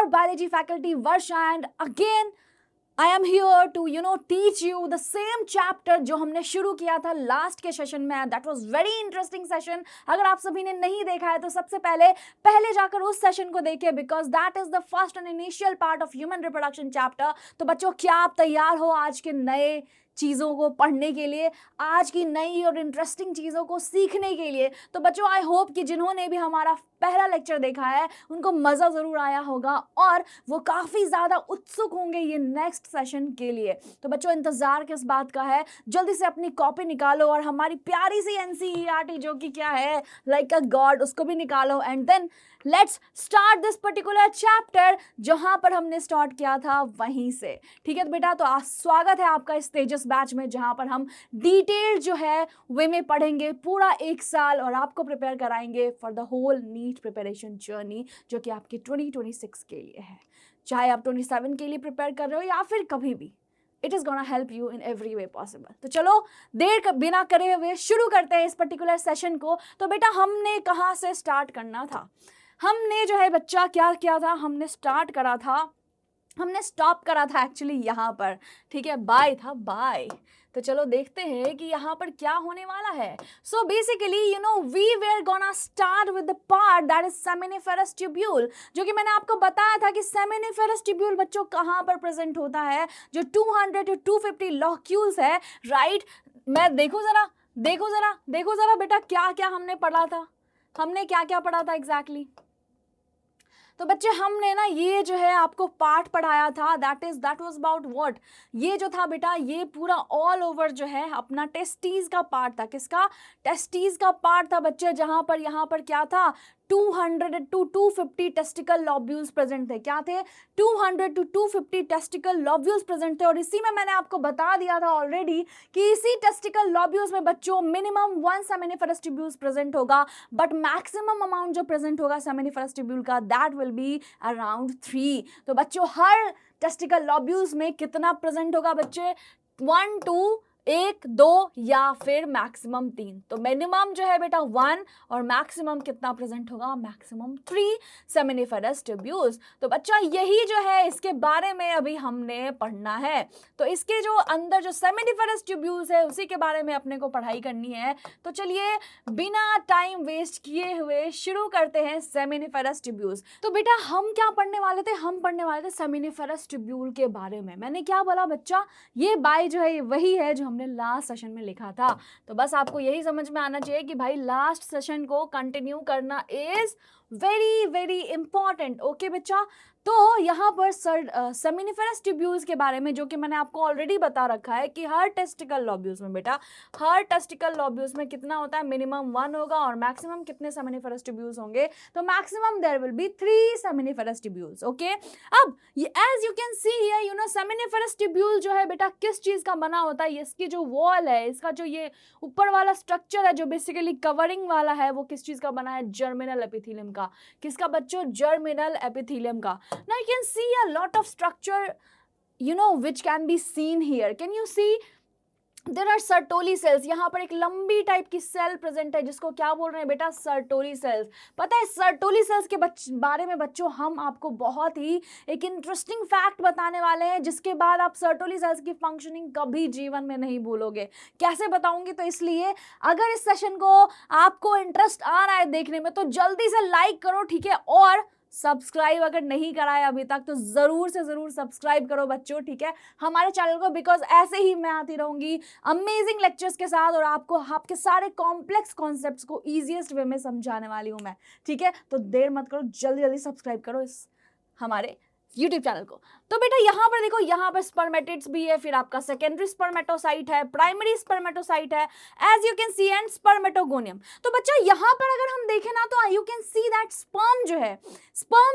your biology faculty Varsha, and again I am here to teach you the same chapter जो हमने शुरू किया था लास्ट के सेशन में. That was very interesting session. अगर आप सभी ने नहीं देखा है तो सबसे पहले जाकर उस सेशन को देखिए, because that is the first and initial part of human reproduction chapter. तो बच्चों, क्या आप तैयार हो आज के नए चीज़ों को पढ़ने के लिए, आज की नई और इंटरेस्टिंग चीज़ों को सीखने के लिए? तो बच्चों, आई होप कि जिन्होंने भी हमारा पहला लेक्चर देखा है उनको मज़ा ज़रूर आया होगा और वो काफ़ी ज़्यादा उत्सुक होंगे ये नेक्स्ट सेशन के लिए. तो बच्चों, इंतज़ार किस बात का है? जल्दी से अपनी कॉपी निकालो और हमारी प्यारी सी NCERT जो कि क्या है, लाइक अ गॉड, उसको भी निकालो. And then let's start this particular chapter जहाँ पर हमने स्टार्ट किया था वहीं से. ठीक है तो बेटा, तो स्वागत है आपका इस तेजस बैच में, जहाँ पर हम डिटेल जो है वे में पढ़ेंगे पूरा 1 साल और आपको प्रिपेयर कराएंगे for the whole NEET preparation journey जो कि आपकी 2026 के लिए है. चाहे आप 27 के लिए प्रिपेयर कर रहे हो या फिर कभी भी, it is gonna help you in every way possible. तो चलो देर बिना करे हुए शुरू करते हैं इस पर्टिकुलर सेशन को. तो बेटा, हमने कहाँ से स्टार्ट करना था? हमने जो है बच्चा क्या किया था, हमने स्टार्ट करा था, हमने स्टॉप करा था एक्चुअली यहाँ पर. ठीक है, बाय था, बाय. तो चलो देखते हैं कि यहाँ पर क्या होने वाला है. So basically we were gonna start with the part that is seminiferous tubule, जो कि मैंने आपको बताया था कि सेमिनिफेरस ट्यूब्यूल बच्चों कहाँ पर प्रेजेंट होता है, जो 200 to 250 लॉक्यूल्स है, राइट. मैं देखो जरा बेटा, क्या क्या हमने पढ़ा था, हमने क्या क्या पढ़ा था एग्जैक्टली. तो बच्चे, हमने ना ये जो है आपको पार्ट पढ़ाया था, दैट वाज अबाउट व्हाट. ये जो था बेटा, ये पूरा ऑल ओवर जो है अपना टेस्टीज का पार्ट था. किसका? टेस्टीज का पार्ट था बच्चे, जहां पर यहाँ पर क्या था, 200 to 250 टेस्टिकल लॉब्यूल्स प्रेजेंट थे. क्या थे? 200 to 250 टेस्टिकल लॉब्यूल्स प्रेजेंट थे. और इसी में मैंने आपको बता दिया था ऑलरेडी कि इसी टेस्टिकल लॉब्यूल्स में बच्चों मिनिमम 1 सेमिनिफेरस ट्यूब्यूल्स प्रेजेंट होगा, बट मैक्सिमम अमाउंट जो प्रेजेंट होगा सेमिनिफेरस ट्यूब्यूल का, दैट विल बी अराउंड 3. तो बच्चों, हर टेस्टिकल लॉब्यूल्स में कितना प्रेजेंट होगा बच्चे? 1, 2, 1, 2 या फिर मैक्सिमम 3. तो मिनिमम जो है बेटा 1 और मैक्सिमम कितना प्रेजेंट होगा? Maximum 3 seminiferous tubules. तो बच्चा, यही जो है इसके बारे में अभी हमने पढ़ना है. तो इसके जो अंदर जो सेमिनिफेरस ट्यूब्यूल्स है उसी के बारे में अपने को पढ़ाई करनी है. तो चलिए बिना टाइम वेस्ट किए हुए शुरू करते हैं सेमिनिफेरस ट्यूब्यूल्स. तो बेटा, हम क्या पढ़ने वाले थे? हम पढ़ने वाले थे सेमिनिफेरस ट्यूब्यूल के बारे में. मैंने क्या बोला बच्चा? ये बाय जो है ये वही है जो हमने लास्ट सेशन में लिखा था. तो बस आपको यही समझ में आना चाहिए कि भाई लास्ट सेशन को कंटिन्यू करना is very very important. Okay बच्चा, तो यहाँ पर सेमिनिफेरस ट्यूब्यूल्स के बारे में जो कि मैंने आपको ऑलरेडी बता रखा है कि हर टेस्टिकल लॉब्यूल्स में बेटा, हर टेस्टिकल लॉब्यूल्स में कितना होता है? मिनिमम 1 होगा और मैक्सिमम कितने सेमिनिफेरस ट्यूब्यूल्स होंगे? तो maximum there will be 3 seminiferous tubules. Okay, अब as you can see here seminiferous tubule जो है बेटा किस चीज का बना होता है? इसकी जो वॉल है, इसका जो ये ऊपर वाला स्ट्रक्चर है जो बेसिकली कवरिंग वाला है, वो किस चीज का बना है? जर्मिनल एपिथेलियम का. किसका बच्चों? जर्मिनल एपिथेलियम का. Now you can see a lot of structure which can be seen here. Can you see? There are Sertoli cells. यहाँ पर एक लंबी टाइप की सेल प्रेजेंट है जिसको क्या बोल रहे हैं बेटा? Sertoli cells. पता है Sertoli cells के बारे में बच्चों हम आपको बहुत ही एक इंटरेस्टिंग फैक्ट बताने वाले हैं, जिसके बाद आप Sertoli cells की फंक्शनिंग कभी जीवन में नहीं भूलोगे. कैसे बताऊंगी? तो इसलिए अगर इस सेशन को आपको इंटरेस्ट आ रहा है देखने में तो जल्दी से लाइक करो, ठीक है, और सब्सक्राइब अगर नहीं करा है अभी तक तो जरूर से जरूर सब्सक्राइब करो बच्चों, ठीक है, हमारे चैनल को, बिकॉज ऐसे ही मैं आती रहूंगी अमेजिंग लेक्चर्स के साथ और आपको आपके सारे कॉम्प्लेक्स कॉन्सेप्ट्स को इजीएस्ट वे में समझाने वाली हूं मैं. ठीक है, तो देर मत करो, जल्दी जल्दी सब्सक्राइब करो इस हमारे यूट्यूब चैनल को. तो बेटा यहाँ पर देखो, यहाँ पर स्पर्मेटिड्स भी है, फिर आपका सेकेंडरी स्पर्मेटोसाइट है, प्राइमरी स्पर्मेटोसाइट है, as you can see, and spermatogonium. तो बच्चा यहाँ पर अगर हम देखें ना तो you can see that sperm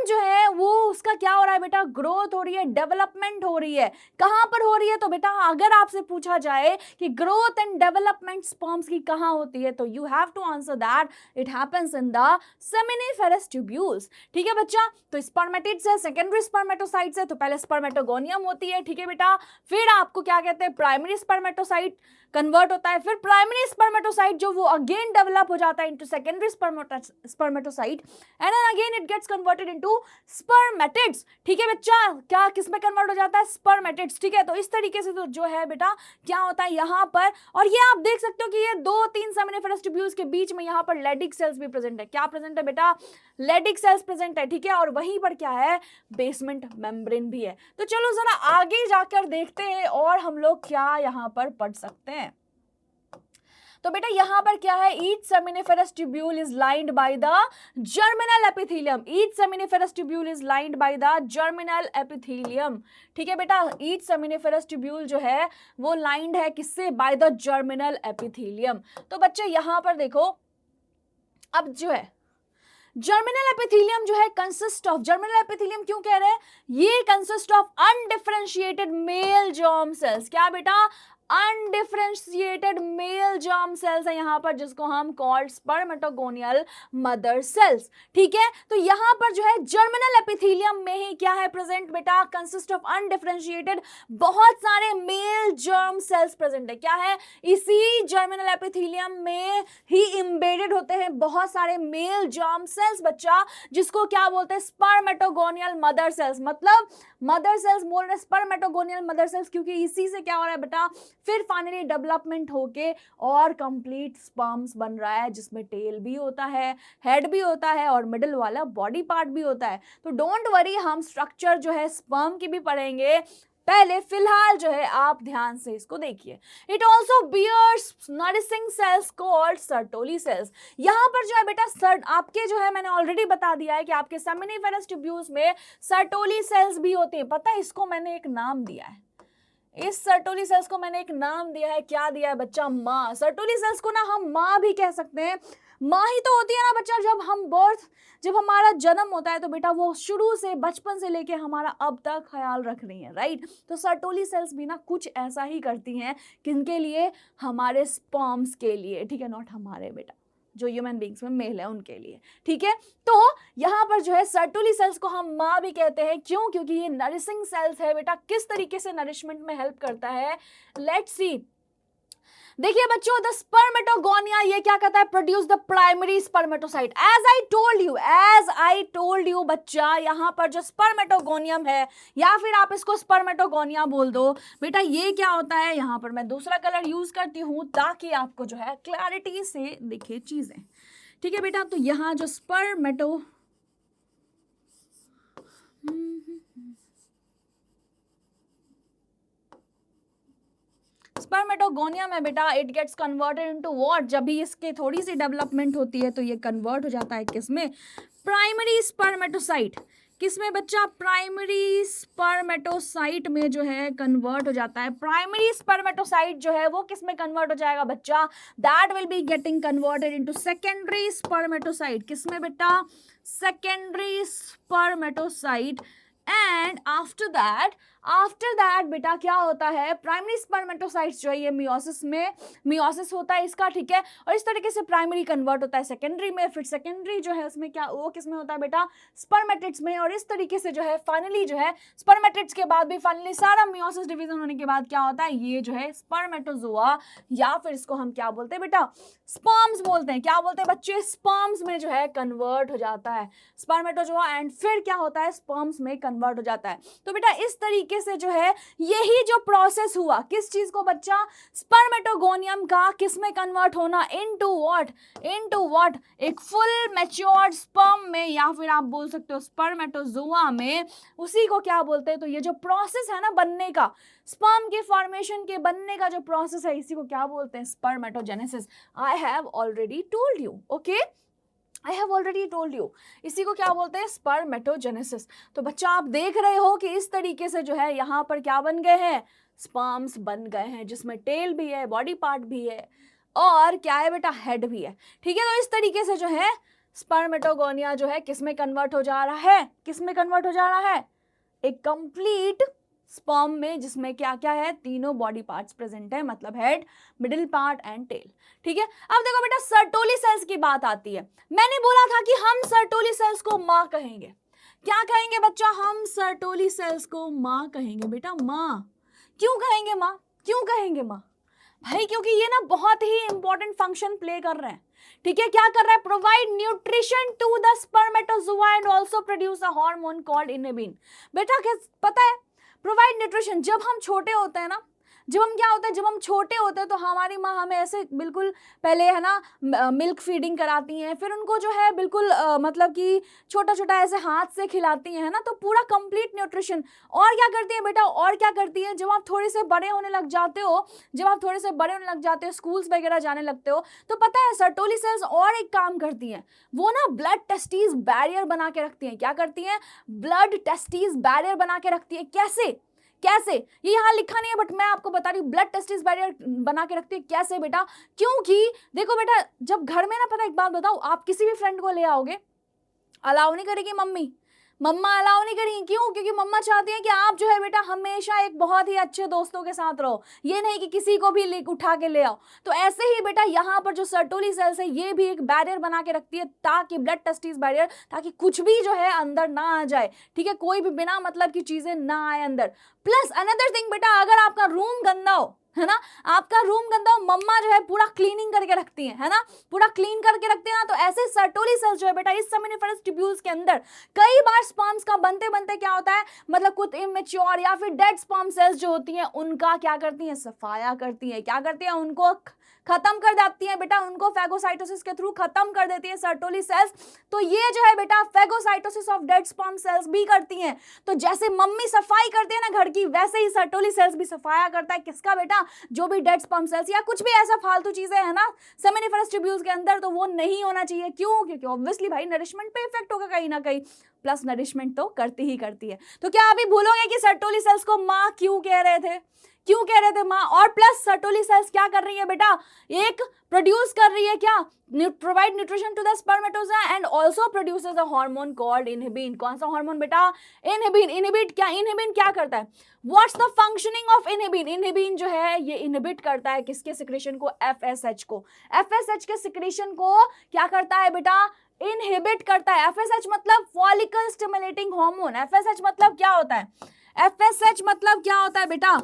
जो है वो उसका क्या हो रहा है बेटा? ग्रोथ हो रही है, डेवलपमेंट हो रही है. कहाँ पर हो रही है? तो बेटा अगर आपसे पूछा जाए कि ग्रोथ एंड डेवलपमेंट स्पर्म्स की कहाँ होती है तो you have to answer that it happens in the seminiferous tubules. ठीक है बच्चा, तो स्पर्मेटिड्स है, सेकेंडरी स्पर्मेटोसाइट्स है, तो पहले स्पर्मेटोगोनियम होती है, ठीक है बेटा, फिर आपको क्या कहते हैं? प्राइमरी स्पर्मेटोसाइट कन्वर्ट होता है, फिर प्राइमरी स्पर्मेटोसाइट जो वो अगेन डेवलप हो जाता है into secondary spermatocyte, and then again it gets convert converted into spermatids. ठीक है बच्चा, क्या किस में कन्वर्ट हो जाता है? स्पर्मेटिड्स। ठीक है, तो इस तरीके से तो जो है बेटा क्या होता है यहाँ पर, और ये आप देख सकते हो कि ये 2-3 सेमिनिफेरस ट्यूब्यूल्स के बीच में यहाँ पर लेडिक सेल्स भी प्रेजेंट है। क्या प्रेजेंट है बेटा? लेडिक सेल्स प्रेजेंट है। ठीक है, और वहीं पर क्या है? बेसमेंट मेम्ब्रेन भी है। तो चलो जरा आगे जाकर देखते हैं और हम लोग क्या यहाँ पर पढ़ सकते हैं। तो बेटा यहाँ पर क्या है? Each seminiferous tubule is lined by the germinal epithelium. Each seminiferous tubule is lined by the germinal epithelium. ठीक है बेटा, ईच सेमिनिफेरस ट्यूब्यूल जो है वो लाइंड है किससे? By the germinal epithelium. तो बच्चे यहाँ पर देखो, अब जो है जर्मिनल एपिथेलियम जो है कंसिस्ट ऑफ, जर्मिनल एपिथेलियम क्यों कह रहे हैं? ये consist of undifferentiated male germ cells. क्या बेटा? अनडिफरेंशिएटेड मेल जर्म सेल्स है यहाँ पर, जिसको हम कॉल्ड स्पर्मेटोगोनियल मदर सेल्स। ठीक है, तो यहाँ पर जो है जर्मिनल एपिथेलियम में ही क्या है प्रेजेंट बेटा? कंसिस्ट ऑफ अनडिफरेंशिएटेड बहुत सारे मेल जर्म सेल्स प्रेजेंट है। क्या है? इसी जर्मिनल एपिथेलियम में ही इम्बेडेड होते हैं बहुत सारे मेल जर्म सेल्स बच्चा, जिसको क्या बोलते हैं? Spermatogonial mother cells. मतलब मदर सेल्स बोल रहे हैं स्पर्मेटोगोनियल मदर सेल्स, क्योंकि इसी से क्या हो रहा है बेटा? फिर फाइनली डेवलपमेंट होके और कंप्लीट स्पर्म्स बन रहा है, जिसमें टेल भी होता है, हेड भी होता है और मिडिल वाला बॉडी पार्ट भी होता है। तो डोंट वरी, हम स्ट्रक्चर जो है स्पर्म की भी पढ़ेंगे, पहले फिलहाल जो है आप ध्यान से इसको देखिए। It also bears nourishing cells called Sertoli cells. यहाँ पर जो है बेटा आपके जो है मैंने ऑलरेडी बता दिया है कि आपके सेमिनिफेरस ट्यूब्यूल्स में सर्टोली सेल्स भी होते हैं। पता है, इसको मैंने एक नाम दिया है, इस सर्टोली सेल्स को मैंने एक नाम दिया है। क्या दिया है बच्चा? माँ। सर्टोली सेल्स को ना हम माँ भी कह सकते हैं। माँ ही तो होती है ना बच्चा, जब हमारा जन्म होता है तो बेटा वो शुरू से बचपन से लेके हमारा अब तक ख्याल रख रही है, राइट? तो सर्टोली सेल्स भी ना कुछ ऐसा ही करती हैं, किनके लिए? हमारे स्पर्म्स के लिए। ठीक है, नॉट हमारे बेटा, जो ह्यूमन बींग्स में मेल है उनके लिए। ठीक है, तो यहाँ पर जो है सर्टोली सेल्स को हम माँ भी कहते हैं। क्यों? क्योंकि ये नरिशिंग सेल्स है बेटा। किस तरीके से नरिशमेंट में हेल्प करता है? Let's see. देखिए बच्चों, द स्पर्मेटोगोनिया ये क्या कहता है? Produce the primary spermatocyte. As I told you बच्चा, यहाँ पर जो स्पर्मेटोगोनियम है, या फिर आप इसको स्पर्मेटोगोनिया बोल दो बेटा, ये क्या होता है? यहाँ पर मैं दूसरा कलर यूज करती हूँ ताकि आपको जो है क्लैरिटी से दिखे चीजें। ठीक है बेटा, तो यहाँ जो स्पर्मेटोगोनिया में बेटा it gets converted into what? जब भी इसके थोड़ी सी डेवलपमेंट होती है तो ये कन्वर्ट हो जाता है किसमें? Primary spermatocyte. किसमें बच्चा? प्राइमरी स्पर्मेटोसाइट में जो है कन्वर्ट हो जाता है। प्राइमरी स्पर्मेटोसाइट जो है वो किसमें कन्वर्ट हो जाएगा बच्चा? That will be getting converted into secondary spermatocyte. किसमें बेटा? Secondary spermatocyte. And after that बेटा क्या होता है? प्राइमरी स्पर्मेटोसाइट्स जो है ये मियोसिस होता है इसका। ठीक है, और इस तरीके से प्राइमरी कन्वर्ट होता है सेकेंडरी में, फिर सेकेंडरी जो है उसमें क्या, वो किसमें होता है बेटा? स्पर्मेटिड्स में। और इस तरीके से जो है फाइनली जो है स्पर्मेटिड्स के बाद भी फाइनली सारा मियोसिस डिवीजन होने के बाद क्या होता है? ये जो है स्पर्मेटोजोआ, या फिर इसको हम क्या बोलते हैं बेटा? स्पर्म्स बोलते हैं। क्या बोलते हैं बच्चे? स्पर्म्स में जो है कन्वर्ट हो जाता है स्पर्मेटोजोआ, एंड फिर क्या होता है? स्पर्म्स में कन्वर्ट हो जाता है। तो बेटा इस तरीके से जो है यही जो प्रोसेस हुआ, किस चीज को बच्चा? स्पर्मेटोगोनियम का किसमें कन्वर्ट होना? Into what? एक फुल मैच्योर्ड स्पर्म में, या फिर आप बोल सकते हो स्पर्मेटोजोआ में। उसी को क्या बोलते हैं? तो ये जो प्रोसेस है ना बनने का, स्पर्म के फॉर्मेशन के बनने का जो प्रोसेस है, इसी को क्या बोलते हैं? Spermatogenesis. I have already told you, okay, I have already told you, इसी को क्या बोलते हैं? स्पर्मेटोजेनेसिस। तो बच्चा आप देख रहे हो कि इस तरीके से जो है यहाँ पर क्या बन गए हैं? स्पर्म्स बन गए हैं, जिसमें टेल भी है, बॉडी पार्ट भी है, और क्या है बेटा? हेड भी है। ठीक है, तो इस तरीके से जो है स्पर्मेटोगोनिया जो है किसमें कन्वर्ट हो जा रहा है? किसमें कन्वर्ट हो जा रहा है? एक कंप्लीट स्पर्म में, जिसमें क्या क्या है? तीनों बॉडी पार्ट्स प्रेजेंट है, मतलब head, middle part and tail. ठीक है, अब देखो बेटा सर्टोली सेल्स की बात आती है। मैंने बोला था कि हम सर्टोली सेल्स को माँ कहेंगे। क्या कहेंगे बच्चा? हम सर्टोली सेल्स को माँ कहेंगे बेटा, माँ। क्यों कहेंगे माँ? क्यों कहेंगे माँ? भाई क्योंकि ये ना बहुत ही इंपॉर्टेंट फंक्शन प्ले कर रहे हैं। ठीक है, क्या कर रहा है, provide nutrition to the spermatozoa and also produce a hormone called inhibin. बेटा क्या पता है, प्रोवाइड न्यूट्रिशन, जब हम छोटे होते हैं ना, जब हम क्या होता है, जब हम छोटे होते हैं तो हमारी माँ हमें ऐसे बिल्कुल पहले है ना मिल्क फीडिंग कराती हैं, फिर उनको जो है बिल्कुल मतलब कि छोटा छोटा ऐसे हाथ से खिलाती हैं, है ना, तो पूरा कंप्लीट न्यूट्रिशन। और क्या करती है बेटा, और क्या करती है, जब आप थोड़े से बड़े होने लग जाते हो, जब आप थोड़े से बड़े होने लग जाते हो, स्कूल्स वगैरह जाने लगते हो, तो पता है सर्टोली सेल्स और एक काम करती हैं, वो ना ब्लड टेस्टिस बैरियर बना के रखती हैं। क्या करती हैं, ब्लड टेस्टिस बैरियर बना के रखती है। कैसे कैसे, ये यहाँ लिखा नहीं है बट मैं आपको बता रही हूँ, ब्लड टेस्टिस बैरियर बना के रखती है। कैसे बेटा, क्योंकि देखो बेटा, जब घर में ना, पता एक बात बताओ, आप किसी भी फ्रेंड को ले आओगे, अलाउ नहीं करेगी मम्मी, मम्मा अलाउ नहीं करेंगी। क्यों, क्योंकि मम्मा चाहती हैं कि आप जो है बेटा हमेशा एक बहुत ही अच्छे दोस्तों के साथ रहो, ये नहीं कि किसी को भी उठा के ले आओ। तो ऐसे ही बेटा यहाँ पर जो सर्टोली सेल्स है, ये भी एक बैरियर बना के रखती है, ताकि ब्लड टेस्टिस बैरियर, ताकि कुछ भी जो है अंदर ना आ जाए, ठीक है, कोई भी बिना मतलब की चीजें ना आए अंदर। प्लस अनदर थिंग बेटा, अगर आपका रूम गंदा हो, है ना, आपका रूम गंदा हो, मम्मा जो है पूरा क्लीनिंग करके रखती है ना, पूरा क्लीन करके रखते हैं ना, तो ऐसे सर्टोली सेल्स जो है बेटा इस सेमिनिफरस ट्यूब्यूल्स के अंदर कई बार स्पर्म्स का बनते बनते क्या होता है, मतलब कुछ इमेच्योर या फिर डेड स्पर्म सेल्स जो होती हैं, उनका क्या करती हैं, सफाया करती है। क्या करती है, उनको खत्म कर देती है बेटा, उनको फैगोसाइटोसिस के थ्रू खत्म कर देती है सर्टोली सेल्स। तो ये जो है बेटा phagocytosis of dead sperm cells भी करती हैं। तो जैसे मम्मी सफाई करते हैं ना घर की, वैसे ही सर्टोली सेल्स भी सफाया करता है। किसका बेटा, जो भी डेड स्पर्म सेल्स या कुछ भी ऐसा फालतू चीजें है ना सेमिनिफरस ट्यूब्यूल्स के अंदर, तो वो नहीं होना चाहिए। क्यों, क्योंकि ऑब्वियसली भाई नरिशमेंट पे इफेक्ट होगा कहीं ना कहीं, प्लस नरिशमेंट तो करती ही करती है। तो क्या अभी भूलोगे कि सर्टोली सेल्स को माँ क्यों कह रहे थे, क्यों कह रहे थे माँ? और प्लस सर्टोली सेल्स क्या कर रही है बेटा, एक प्रोड्यूस कर रही है क्या, provide nutrition to the spermatozoa and also produces a hormone called inhibin. कौन सा हार्मोन बेटा, इनहिबिन। इनहिबिन क्या करता है, what's the functioning of inhibin? Inhibin जो है ये इनहिबिट करता है किसके सिक्रेशन को, एफएसएच को। एफएसएच के सिक्रेशन को क्या करता है बेटा, इनहिबिट करता है। एफएसएच मतलब फॉलिकल स्टिमुलेटिंग हार्मोन। एफएसएच मतलब क्या होता है, एफएसएच मतलब क्या होता है बेटा,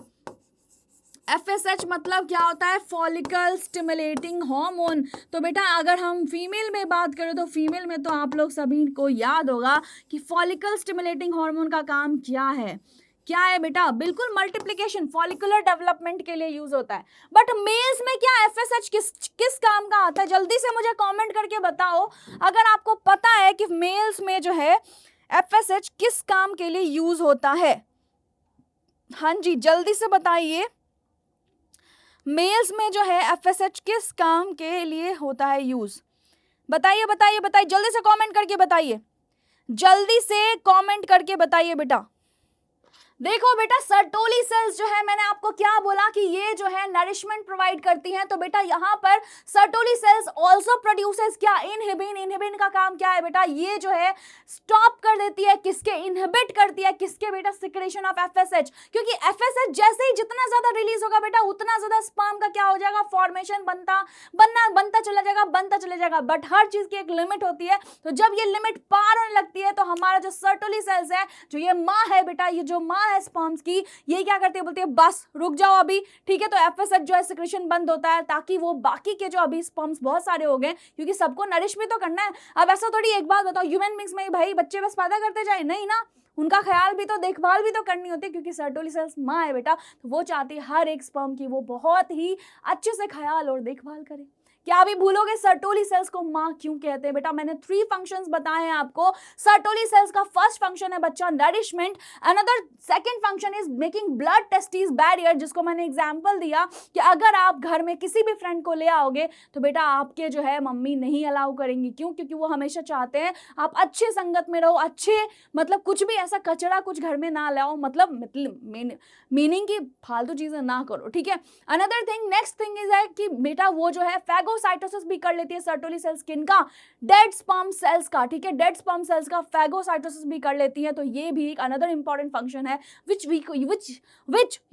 FSH मतलब क्या होता है, फॉलिकल स्टिमुलेटिंग हार्मोन। तो बेटा अगर हम फीमेल में बात करें तो फीमेल में तो आप लोग सभी को याद होगा कि फॉलिकल स्टिमुलेटिंग हार्मोन का काम क्या है, क्या है बेटा, बिल्कुल मल्टीप्लिकेशन, फॉलिकुलर डेवलपमेंट के लिए यूज होता है। बट मेल्स में क्या FSH किस काम का आता है, जल्दी से मुझे कमेंट करके बताओ अगर आपको पता है कि मेल्स में जो है FSH किस काम के लिए यूज होता है। हाँ जी जल्दी से बताइए, मेल्स में जो है FSH किस काम के लिए होता है यूज, बताइए बताइए बताइए, जल्दी से कमेंट करके बताइए, जल्दी से कमेंट करके बताइए बेटा। देखो बेटा सर्टोली सेल्स जो है, मैंने आपको क्या बोला कि ये जो है नरिशमेंट प्रोवाइड करती हैं। तो बेटा यहाँ पर सर्टोली सेल्स आल्सो प्रोड्यूसेस क्या, इनहिबिन। इनहिबिन का काम क्या है बेटा, ये जो है स्टॉप कर देती है किसके, इनहिबिट करती है किसके बेटा, सिक्रेशन ऑफ एफएसएच। क्योंकि एफएसएच जैसे ही जितना ज्यादा रिलीज होगा बेटा, उतना ज्यादा स्पर्म का क्या हो जाएगा, फॉर्मेशन बनता चला जाएगा। बट हर चीज की एक लिमिट होती है। तो जब ये लिमिट पार होने लगती है तो हमारा जो सर्टोली सेल्स है, जो ये माँ है बेटा, ये जो माँ है स्पर्म्स की, ये क्या करती है, बोलती है बस रुक जाओ अभी, ठीक है। तो एफएसएच जो है सिक्रेशन बंद होता है, ताकि वो बाकी के जो अभी स्पर्म्स बहुत सारे हो गए, क्योंकि सबको नरिश भी तो करना है। अब ऐसा थोड़ी, एक बात बताओ, ह्यूमन बींग्स में भाई बच्चे बस पैदा करते जाए, नहीं ना, उनका ख्याल भी तो, देखभाल भी तो करनी होती है। क्योंकि सर्टोली सेल्स माँ है बेटा, तो वो चाहती है हर एक स्पर्म की वो बहुत ही अच्छे से ख्याल और देखभाल करे। क्या अभी भूलोगे सर्टोली सेल्स को माँ क्यों कहते हैं बेटा? मैंने 3 फंक्शंस बताए हैं आपको। सर्टोली सेल्स का फर्स्ट फंक्शन है बच्चा nourishment, another second function is making blood testis barrier, जिसको मैंने एग्जांपल दिया कि अगर आप घर में किसी भी फ्रेंड को ले आओगे तो बेटा आपके जो है मम्मी नहीं अलाउ करेंगी। क्यों? क्योंकि वो हमेशा चाहते हैं आप अच्छे संगत में रहो, अच्छे मतलब कुछ भी ऐसा कचरा कुछ घर में ना लाओ, मतलब मीनिंग की फालतू चीजें ना करो, ठीक है। Another thing, next thing is है कि बेटा वो जो है फैगोसाइटोसिस भी कर लेती है सर्टोली सेल्स, किनका, डेड स्पर्म सेल्स का, ठीक है, डेड स्पर्म सेल्स का फैगोसाइटोसिस भी कर लेती है। तो ये भी एक अनदर इंपॉर्टेंट फंक्शन है which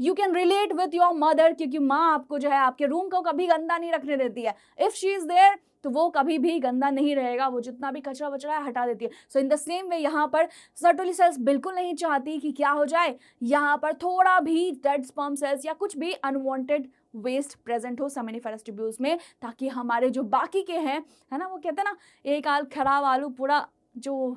you can relate with your mother, क्योंकि माँ आपको जो है आपके रूम को कभी गंदा नहीं रखने देती है। इफ शी इज देयर तो वो कभी भी गंदा नहीं रहेगा, वो जितना भी कचरा वचरा है हटा देती है। सो इन द सेम वे यहाँ पर सर्टोली सेल्स बिल्कुल नहीं चाहती कि क्या हो जाए, यहाँ पर थोड़ा भी डेड स्पर्म सेल्स या कुछ भी अनवांटेड वेस्ट प्रेजेंट हो सेमिनिफेरस ट्यूब्यूल्स में, ताकि हमारे जो बाकी के हैं, है ना, वो कहते हैं ना, एक खराब आलू पूरा जो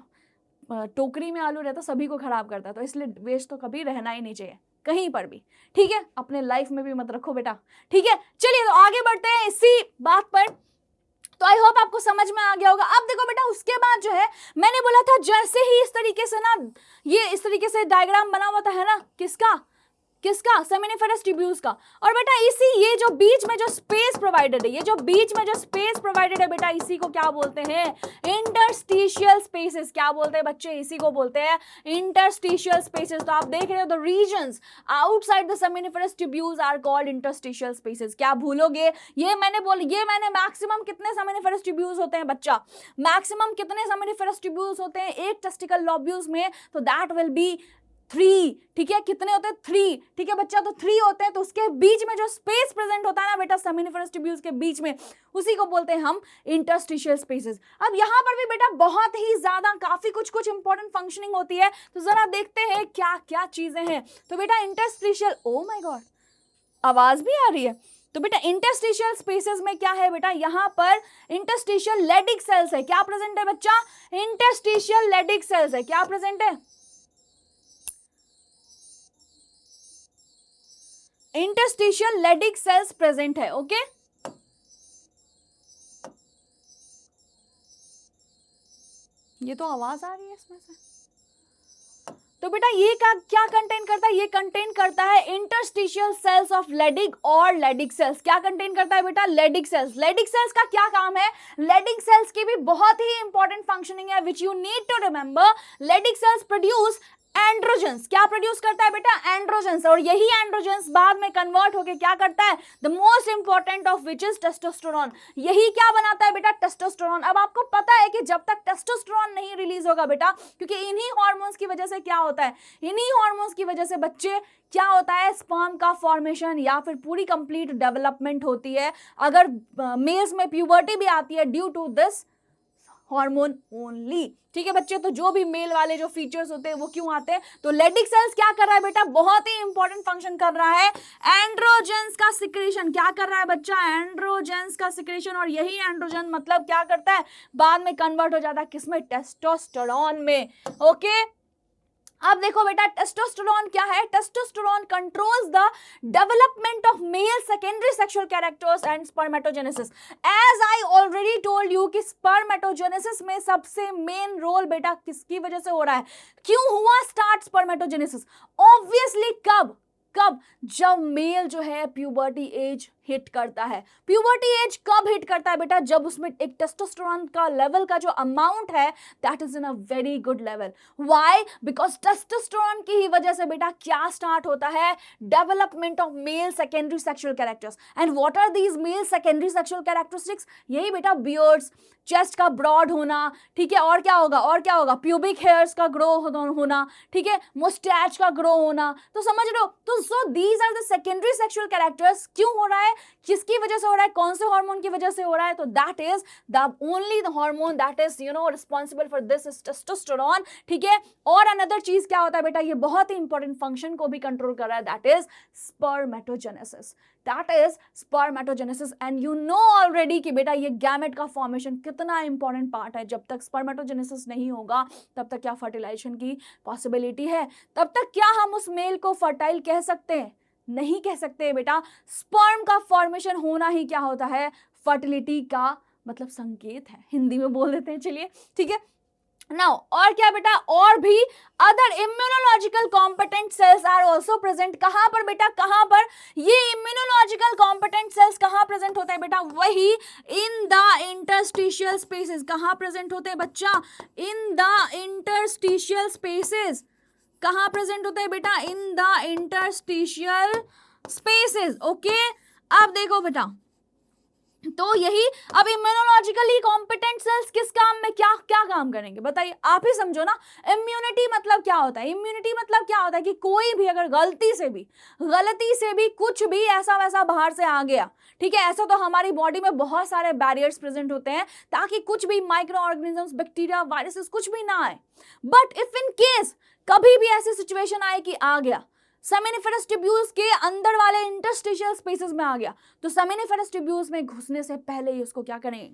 टोकरी में आलू रहता सभी को खराब करता है, तो इसलिए वेस्ट तो कभी रहना ही नहीं चाहिए कहीं पर भी, ठीक है, अपने लाइफ में भी मत रखो बेटा, ठीक है। चलिए तो आगे बढ़ते हैं इसी बात पर। तो आई होप आपको समझ में आ गया होगा। अब देखो बेटा, उसके बाद जो है मैंने बोला था जैसे ही इस तरीके से ना, ये इस तरीके से डायग्राम बना हुआ था, है ना, किसका सेमिनिफेरस ट्यूब्यूल्स का। और बेटा इसी ये जो बीच में जो स्पेस प्रोवाइडेड है, ये जो बीच में जो स्पेस प्रोवाइडेड है बेटा, इसी को क्या बोलते हैं, इंटरस्टिशियल स्पेसेस। क्या बोलते हैं बच्चे, इसी को बोलते हैं इंटरस्टिशियल स्पेसेस। तो आप देख रहे हो the regions outside the seminiferous tubules are called interstitial spaces. क्या भूलोगे, ये मैंने मैक्सिमम कितने सेमिनिफेरस ट्यूब्यूल्स होते हैं बच्चा, मैक्सिमम कितने सेमिनिफेरस ट्यूब्यूल्स होते हैं एक टेस्टिकल लोब्यूल्स में, तो दैट विल बी 3, ठीक है, कितने होते हैं 3, ठीक है बच्चा, तो 3 होते हैं। तो उसके बीच में जो स्पेस प्रेजेंट होता है ना बेटा सेमिनिफेरस ट्यूब्यूल्स के बीच में, उसी को बोलते हैं हम इंटरस्टिशियल स्पेसेस। अब यहाँ पर भी बेटा बहुत ही ज्यादा काफी कुछ इंपॉर्टेंट फंक्शनिंग होती है, तो जरा देखते हैं क्या क्या चीजें हैं। तो बेटा इंटरस्टिशियल, ओ माय गॉड आवाज भी आ रही है। तो बेटा इंटरस्टिशियल स्पेसेस में क्या है बेटा, यहाँ पर इंटरस्टिशियल लेडिक सेल्स है। क्या प्रेजेंट है बच्चा, इंटरस्टिशियल लेडिक सेल्स है। क्या प्रेजेंट है, इंटरस्टिशियल लेडिक सेल्स प्रेजेंट है। ओके, ये तो आवाज आ रही है इसमें से। तो बेटा ये क्या कंटेन करता है, ये कंटेन करता है इंटरस्टिशियल सेल्स ऑफ लेडिक और लेडिक सेल्स। क्या कंटेन करता है बेटा, लेडिक सेल्स। लेडिक सेल्स का क्या काम है, लेडिक सेल्स की भी बहुत ही इंपॉर्टेंट फंक्शनिंग है which you need to remember. Leydig cells produce androgens. क्या प्रोड्यूस करता है बेटा, एंड्रोजेंस। और यही एंड्रोजेंस बाद में कन्वर्ट होके क्या करता है, the most important of which is testosterone. यही क्या बनाता है बेटा, टेस्टोस्टेरोन। अब आपको पता है कि जब तक टेस्टोस्टेरोन नहीं रिलीज होगा बेटा, क्योंकि इन्हीं हार्मोन्स की वजह से क्या होता है, इन्हीं हार्मोन्स की वजह से बच्चे क्या होता है, स्पर्म का फॉर्मेशन या फिर पूरी कंप्लीट डेवलपमेंट होती है। अगर मेल्स में प्यूबर्टी भी आती है due to this hormone only, ठीक है बच्चे। तो जो भी मेल वाले जो फीचर्स होते हैं वो क्यों आते हैं, तो लेडिक सेल्स क्या कर रहा है बेटा, बहुत ही इंपॉर्टेंट फंक्शन कर रहा है, एंड्रोजेंस का सिक्रेशन। क्या कर रहा है बच्चा, एंड्रोजेंस का सिक्रेशन। और यही एंड्रोजन मतलब क्या करता है, बाद में कन्वर्ट हो जाता है किसमें, टेस्टोस्टेरोन में। ओके, अब देखो बेटा टेस्टोस्टेरोन क्या है, testosterone controls the development of male secondary sexual characters and spermatogenesis. As I already told you कि स्पर्मेटोजेनेसिस में सबसे मेन रोल बेटा किसकी वजह से हो रहा है, क्यों हुआ स्टार्ट स्पर्मेटोजेनेसिस, ऑब्वियसली कब, जब मेल जो है प्यूबर्टी एज हिट करता है। प्यूबर्टी एज कब हिट करता है बेटा, जब उसमें एक टेस्टोस्टेरोन का लेवल का जो अमाउंट है that is in a very good level. Why, because testosterone की ही वजह से बेटा क्या स्टार्ट होता है, development of male secondary sexual characters. And what are these male secondary sexual characteristics, यही बेटा बियर्ड्स, चेस्ट का ब्रॉड होना, ठीक है, और क्या होगा, प्यूबिक हेयर्स का ग्रो होना, ठीक है, मुस्टैच का ग्रो होना। तो समझ रहे हो, तो so these are the secondary sexual characters. क्यों हो रहा है, किसकी वजह से हो रहा है, कौन से हार्मोन की वजह से हो रहा है, तो that is the only the hormone that is responsible for this is testosterone, ठीक है। और अनदर चीज क्या होता है बेटा, ये बहुत ही इंपॉर्टेंट फंक्शन को भी कंट्रोल कर रहा है, that is spermatogenesis, and you know already कि बेटा ये गैमेट का फॉर्मेशन कितना इंपॉर्टेंट पार्ट है। जब तक स्पर्मेटोजेनेसिस नहीं होगा तब तक क्या फर्टिलाइजेशन की पॉसिबिलिटी है, तब तक क्या हम उस मेल को फर्टाइल कह सकते हैं, नहीं कह सकते बेटा। स्पर्म का फॉर्मेशन होना ही क्या होता है, फर्टिलिटी का मतलब संकेत है, हिंदी में बोल देते हैं, चलिए ठीक है। नाउ और क्या बेटा, और भी other immunological competent cells are also present. कहां पर बेटा, कहां पर, ये इम्यूनोलॉजिकल कॉम्पिटेंट सेल्स कहां प्रेजेंट होते हैं बेटा, वही इन द इंटरस्टिशियल स्पेसेस। कहां प्रेजेंट होते हैं बच्चा, इन द इंटरस्टिशियल स्पेसेस। कहां प्रेजेंट होते हैं बेटा, in the interstitial spaces. Okay, अब देखो बेटा तो यही, अब इम्यूनोलॉजिकली कॉम्पिटेंट सेल्स किस काम में क्या क्या काम करेंगे बताइए, आप ही समझो ना। इम्यूनिटी मतलब क्या होता है, इम्यूनिटी मतलब क्या होता है कि कोई भी अगर गलती से भी कुछ भी ऐसा वैसा बाहर से आ गया, ठीक है, ऐसा तो हमारी बॉडी में बहुत सारे बैरियर्स प्रेजेंट होते हैं ताकि कुछ भी माइक्रो ऑर्गेनिजम्स, बैक्टीरिया, वायरसेस कुछ भी ना आए। बट इफ इन केस कभी भी ऐसी सिचुएशन आए कि आ गया, सेमिनिफेरस ट्यूब्यूल्स के अंदर वाले इंटरस्टिशियल स्पेसेस में आ गया, तो सेमिनिफेरस ट्यूब्यूल्स में घुसने से पहले ही उसको क्या करेंगे,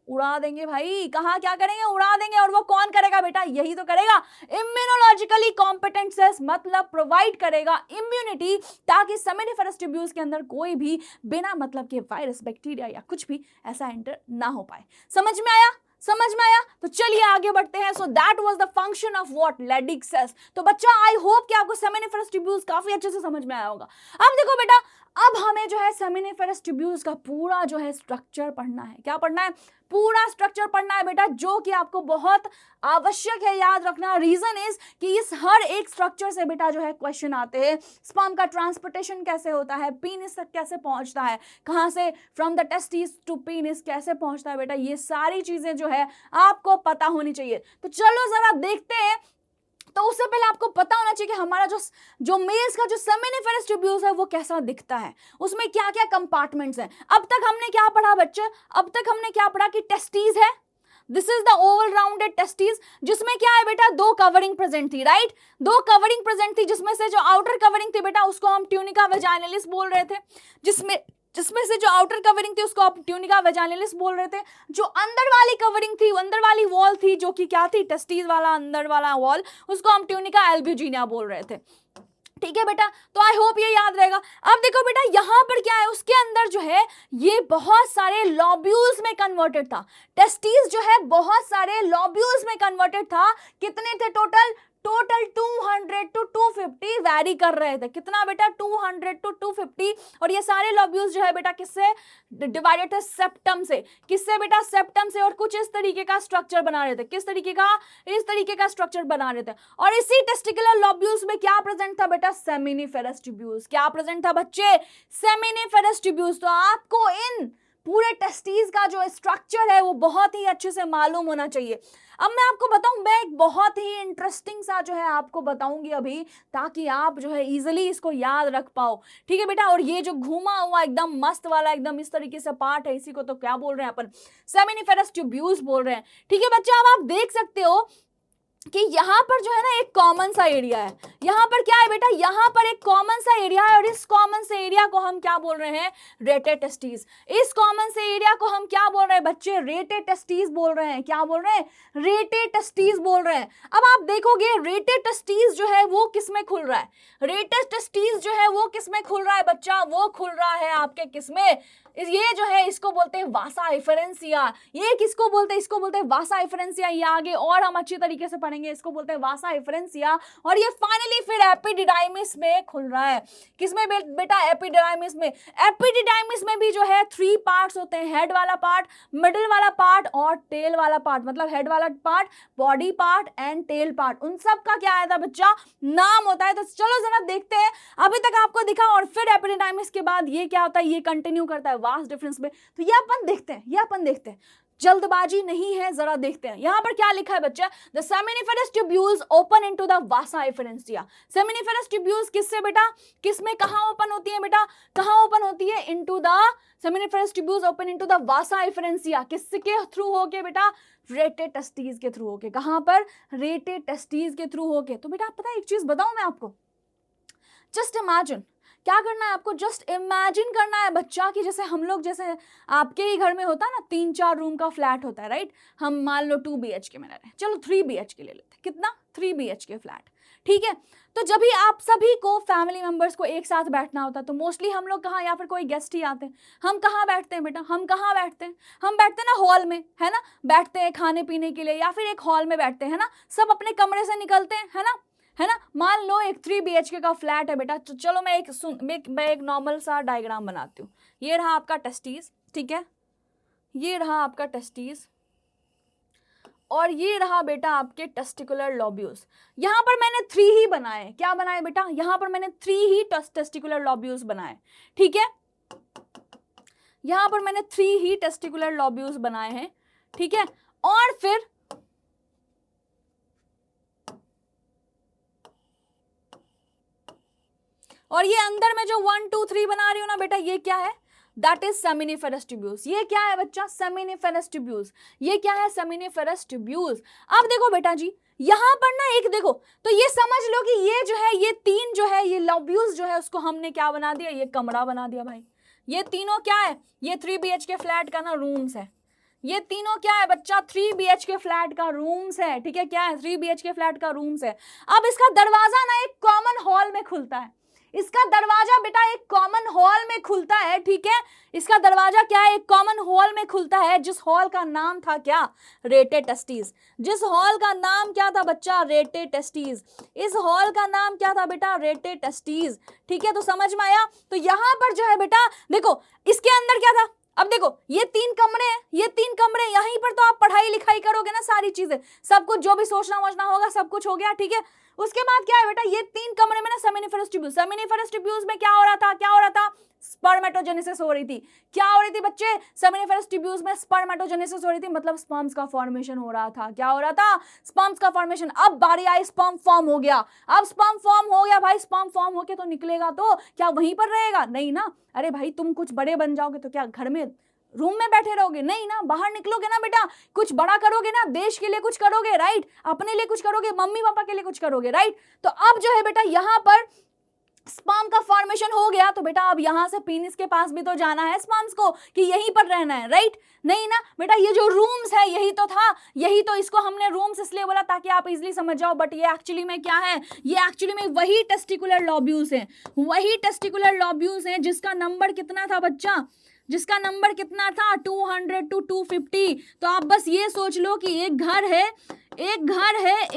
उड़ा देंगे भाई। कहाँ क्या करेंगे, उड़ा देंगे। और वो कौन करेगा बेटा, यही तो करेगा इम्यूनोलॉजिकली कॉम्पिटेंट सेल्स, मतलब प्रोवाइड करेगा इम्यूनिटी, ताकि सेमिनिफेरस ट्यूब्यूल्स के अंदर कोई भी बिना मतलब के वायरस, बैक्टीरिया या कुछ भी ऐसा एंटर ना हो पाए। समझ में आया, समझ में आया? तो चलिए आगे बढ़ते हैं। So that was the function of what, Leydig cells. तो बच्चा आई होप कि आपको सेमिनिफेरस ट्यूब्यूल्स काफी अच्छे से समझ में आया होगा। अब देखो बेटा, अब हमें जो है सेमिनिफेरस ट्यूब्यूल्स का पूरा जो है स्ट्रक्चर पढ़ना है। क्या पढ़ना है? पूरा स्ट्रक्चर पढ़ना है बेटा, जो कि आपको बहुत आवश्यक है याद रखना। रीजन इज कि इस हर एक स्ट्रक्चर से बेटा जो है क्वेश्चन आते हैं। स्पर्म का ट्रांसपोर्टेशन कैसे होता है, पीनिस तक कैसे पहुंचता है, कहां से from the testis to penis कैसे पहुंचता है बेटा, ये सारी चीजें जो है आपको पता होनी चाहिए। तो चलो जरा देखते हैं। तो उससे पहले आपको पता होना चाहिए कि हमारा जो मेल्स का जो सेमिनिफेरस ट्यूब्यूल्स है वो कैसा दिखता है, उसमें क्या क्या कंपार्टमेंट्स हैं। अब तक हमने क्या पढ़ा बच्चे, अब तक हमने क्या पढ़ा कि टेस्टीज है, this is the oval rounded testes, जिसमें क्या है बेटा, दो कवरिंग प्रेजेंट थी, राइट, दो कवरिंग प्रेजेंट थी, जिसमें से जो आउटर कवरिंग थी बेटा उसको हम ट्यूनिका वेजाइनलिस बोल रहे थे, जिसमें से जो आउटर कवरिंग थी उसको आप ट्यूनिका वेजाइनलिस बोल रहे थे। जो अंदर वाली कवरिंग थी, अंदर वाली वॉल थी, जो कि क्या थी, टेस्टीज वाला अंदर वाला वॉल, उसको हम ट्यूनिका एल्ब्यूजिनिया बोल रहे थे। ठीक है बेटा, तो आई होप ये याद रहेगा। अब देखो बेटा, यहां पर क्या है, उसके अंदर जो है ये बहुत सारे लॉब्यूल्स में कन्वर्टेड था। टेस्टीज जो है बहुत सारे लॉब्यूल्स में कन्वर्टेड था। कितने थे टोटल 200 to 250 वैरी कर रहे थे। कितना बेटा, 200 to 250। और ये सारे लॉब्यूल्स जो है बेटा किससे डिवाइडेड थे, सेप्टम से। किससे बेटा, सेप्टम से। और कुछ इस तरीके का स्ट्रक्चर बना रहे थे। किस तरीके का, इस तरीके का स्ट्रक्चर बना रहे थे। और इसी टेस्टिकुलर लॉब्यूल्स में क्या प्रेजेंट था बेटा, सेमिनिफेरस ट्यूब्यूल्स। क्या प्रेजेंट था बच्चे, सेमिनिफेरस ट्यूब्यूल्स। तो आपको इन पूरे टेस्टीज का जो स्ट्रक्चर है वो बहुत ही अच्छे से मालूम होना चाहिए। अब मैं आपको बताऊं, मैं एक बहुत ही इंटरेस्टिंग सा जो है आपको बताऊंगी अभी, ताकि आप जो है इजीली इसको याद रख पाओ। ठीक है बेटा, और ये जो घूमा हुआ एकदम मस्त वाला एकदम इस तरीके से पार्ट है, इसी को तो क्या बोल रहे हैं अपन, सेमिनिफेरस ट्यूब्यूल्स बोल रहे हैं। ठीक है बच्चा, अब आप देख सकते हो कि यहाँ पर जो है ना एक कॉमन सा एरिया है। यहाँ पर क्या है बेटा, यहाँ पर एक कॉमन सा एरिया है, और इस कॉमन से एरिया को हम क्या बोल रहे हैं, रेटेड टेस्टीज। इस कॉमन से एरिया को हम क्या बोल रहे हैं बच्चे, रेटेड टेस्टीज बोल रहे हैं। क्या बोल रहे हैं, रेटेड टेस्टीज बोल रहे हैं। अब आप देखोगे रेटेड टेस्टीज जो है वो किस में खुल रहा है, रेटेड टेस्टीज जो है वो किस में खुल रहा है बच्चा, वो खुल रहा है आपके किस में, ये जो है इसको बोलते हैं वासा एफरेंसिया। ये किसको बोलते हैं, इसको बोलते हैं वासा एफरेंसिया। ये आगे और हम अच्छी तरीके से पढ़ेंगे, इसको बोलते हैं वासा एफरेंसिया। और ये फाइनली फिर एपिडिडाइमिस में खुल रहा है। किसमें बेटा, एपिडिडाइमिस में। एपिडिडाइमिस में भी जो है 3 पार्ट्स होते हैं, हेड वाला पार्ट, मिडिल वाला पार्ट और टेल वाला पार्ट। मतलब हेड वाला part, body part and tail part, उन सब का क्या आया था बच्चा, नाम होता है। तो चलो जरा देखते हैं, अभी तक आपको दिखा, और फिर एपिडिडाइमिस के बाद ये क्या होता है, ये कंटिन्यू करता है वास्ट डिफरेंस में। तो ये अपन देखते हैं, ये अपन देखते हैं, जल्दबाजी नहीं है, जरा देखते हैं। यहां पर क्या लिखा है बच्चा, the seminiferous tubules open into the vasa एफरेंसिया। Seminiferous tubules किससे बेटा, किसमें कहां ओपन होती है बेटा, कहां ओपन होती है, into the seminiferous tubules open into the vasa एफरेंसिया। किसके थ्रू होके बेटा, रेटेड टेस्टीज के थ्रू होके। कहां पर, रेटेड टेस्टीज के थ्रू होके। तो बेटा पता है एक चीज बताऊं मैं आपको, जस्ट इमेजिन, क्या करना है आपको, जस्ट इमेजिन करना है बच्चा कि जैसे हम लोग, जैसे आपके ही घर में होता है ना, 3-4 रूम का फ्लैट होता है, राइट। हम मान लो 2 BHK में रह रहे हैं, चलो 3 BHK ले लेते हैं। कितना, 3 BHK फ्लैट, ठीक है। तो जब भी आप सभी को, फैमिली मेंबर्स को एक साथ बैठना होता है, तो मोस्टली हम लोग कहाँ, या फिर कोई गेस्ट ही आते हैं, हम कहाँ बैठते हैं बेटा, हम कहाँ बैठते हैं, हम बैठते हैं ना हॉल में, है ना, बैठते हैं खाने पीने के लिए, या फिर एक हॉल में बैठते हैं, है ना, सब अपने कमरे से निकलते हैं, है ना। मान लो एक 3 BHK का फ्लैट है बेटा। तो चलो मैं एक नॉर्मल सा डायग्राम बनाती हूँ। ये रहा आपका टेस्टीज, ठीक है, ये रहा आपका टेस्टीज, और ये रहा बेटा आपके टेस्टिकुलर लॉब्यूल्स। यहां पर मैंने 3 ही बनाए। क्या बनाए बेटा, यहां पर मैंने 3 ही टेस्टिकुलर लॉब्यूल्स बनाए, ठीक है। यहाँ पर मैंने 3 ही टेस्टिकुलर लोब्यूल्स बनाए हैं, ठीक है, और फिर और ये अंदर में जो 1 2 3 बना रही हूं ना बेटा, ये क्या है, दैट इज सेमिनिफेरस ट्यूब्यूल्स। ये क्या है बच्चा, सेमिनिफेरस ट्यूब्यूल्स। ये क्या है, सेमिनिफेरस ट्यूब्यूल्स। अब देखो बेटा जी, यहां पर ना एक देखो, तो ये समझ लो कि ये जो है, ये 3 जो है, ये लोब्यूल्स जो है, उसको हमने क्या बना दिया, ये कमरा बना दिया भाई। ये तीनों क्या है, ये 3 BHK फ्लैट का ना रूम्स है। ये तीनों क्या है बच्चा, 3 BHK फ्लैट का रूम्स है, ठीक है, क्या है, 3 BHK फ्लैट का रूम्स है। अब इसका दरवाजा ना एक कॉमन हॉल में खुलता है, इसका दरवाजा बेटा एक कॉमन हॉल में खुलता है, ठीक है, इसका दरवाजा क्या है, एक कॉमन हॉल में खुलता है, जिस हॉल का नाम था क्या, रेटे टेस्टीज। जिस हॉल का नाम क्या था बच्चा, रेटे टेस्टीज। इस हॉल का नाम क्या था बेटा, रेटे टेस्टीज, ठीक है, तो समझ में आया। तो यहां पर जो है बेटा देखो, इसके अंदर क्या था, अब देखो ये 3 कमरे हैं, ये 3 कमरे, यहीं पर तो आप पढ़ाई लिखाई करोगे ना, सारी चीजें, सब कुछ जो भी सोचना वोचना होगा सब कुछ हो गया, ठीक है। उसके बाद क्या है बेटा, ये 3 कमरे में ना सेमिनिफेरस ट्यूब्यूल्स, सेमिनिफेरस ट्यूब्यूल्स में क्या हो रहा था, क्या हो रहा था, स्पर्मेटोजेनेसिस हो रही थी। क्या हो रही थी बच्चे, सेमिनिफेरस ट्यूब्यूल्स में स्पर्मेटोजेनेसिस हो रही थी, मतलब स्पर्म्स का फॉर्मेशन हो रहा था। क्या हो रहा था, स्पर्म्स का फॉर्मेशन। अब बारी आई, स्पर्म फॉर्म हो गया। अब स्पर्म फॉर्म हो गया भाई, स्पर्म फॉर्म होके तो निकलेगा, तो क्या वहीं पर रहेगा, नहीं ना। अरे भाई तुम कुछ बड़े बन जाओगे तो क्या घर में रूम में बैठे रहोगे, नहीं ना, बाहर निकलोगे ना बेटा, कुछ बड़ा करोगे ना, देश के लिए कुछ करोगे, राइट, अपने लिए कुछ करोगे, मम्मी पापा के लिए कुछ करोगे, राइट। तो अब जो है बेटा यहाँ पर स्पर्म का फॉर्मेशन हो गया, तो बेटा अब यहां से पीनिस के पास भी तो जाना है स्पर्म्स को, कि यहीं पर रहना है, राइट, नहीं ना बेटा। ये जो रूम्स है यही तो था, यही तो, इसको हमने रूम्स इसलिए बोला ताकि आप इजीली समझ जाओ, बट ये एक्चुअली में क्या है, ये एक्चुअली में वही टेस्टिकुलर लोब्यूल्स हैं, वही टेस्टिकुलर लोब्यूल्स हैं जिसका नंबर कितना था बच्चा, जिसका नंबर कितना था, 200 to 250। तो आप बस ये सोच लो कि एक घर है, एक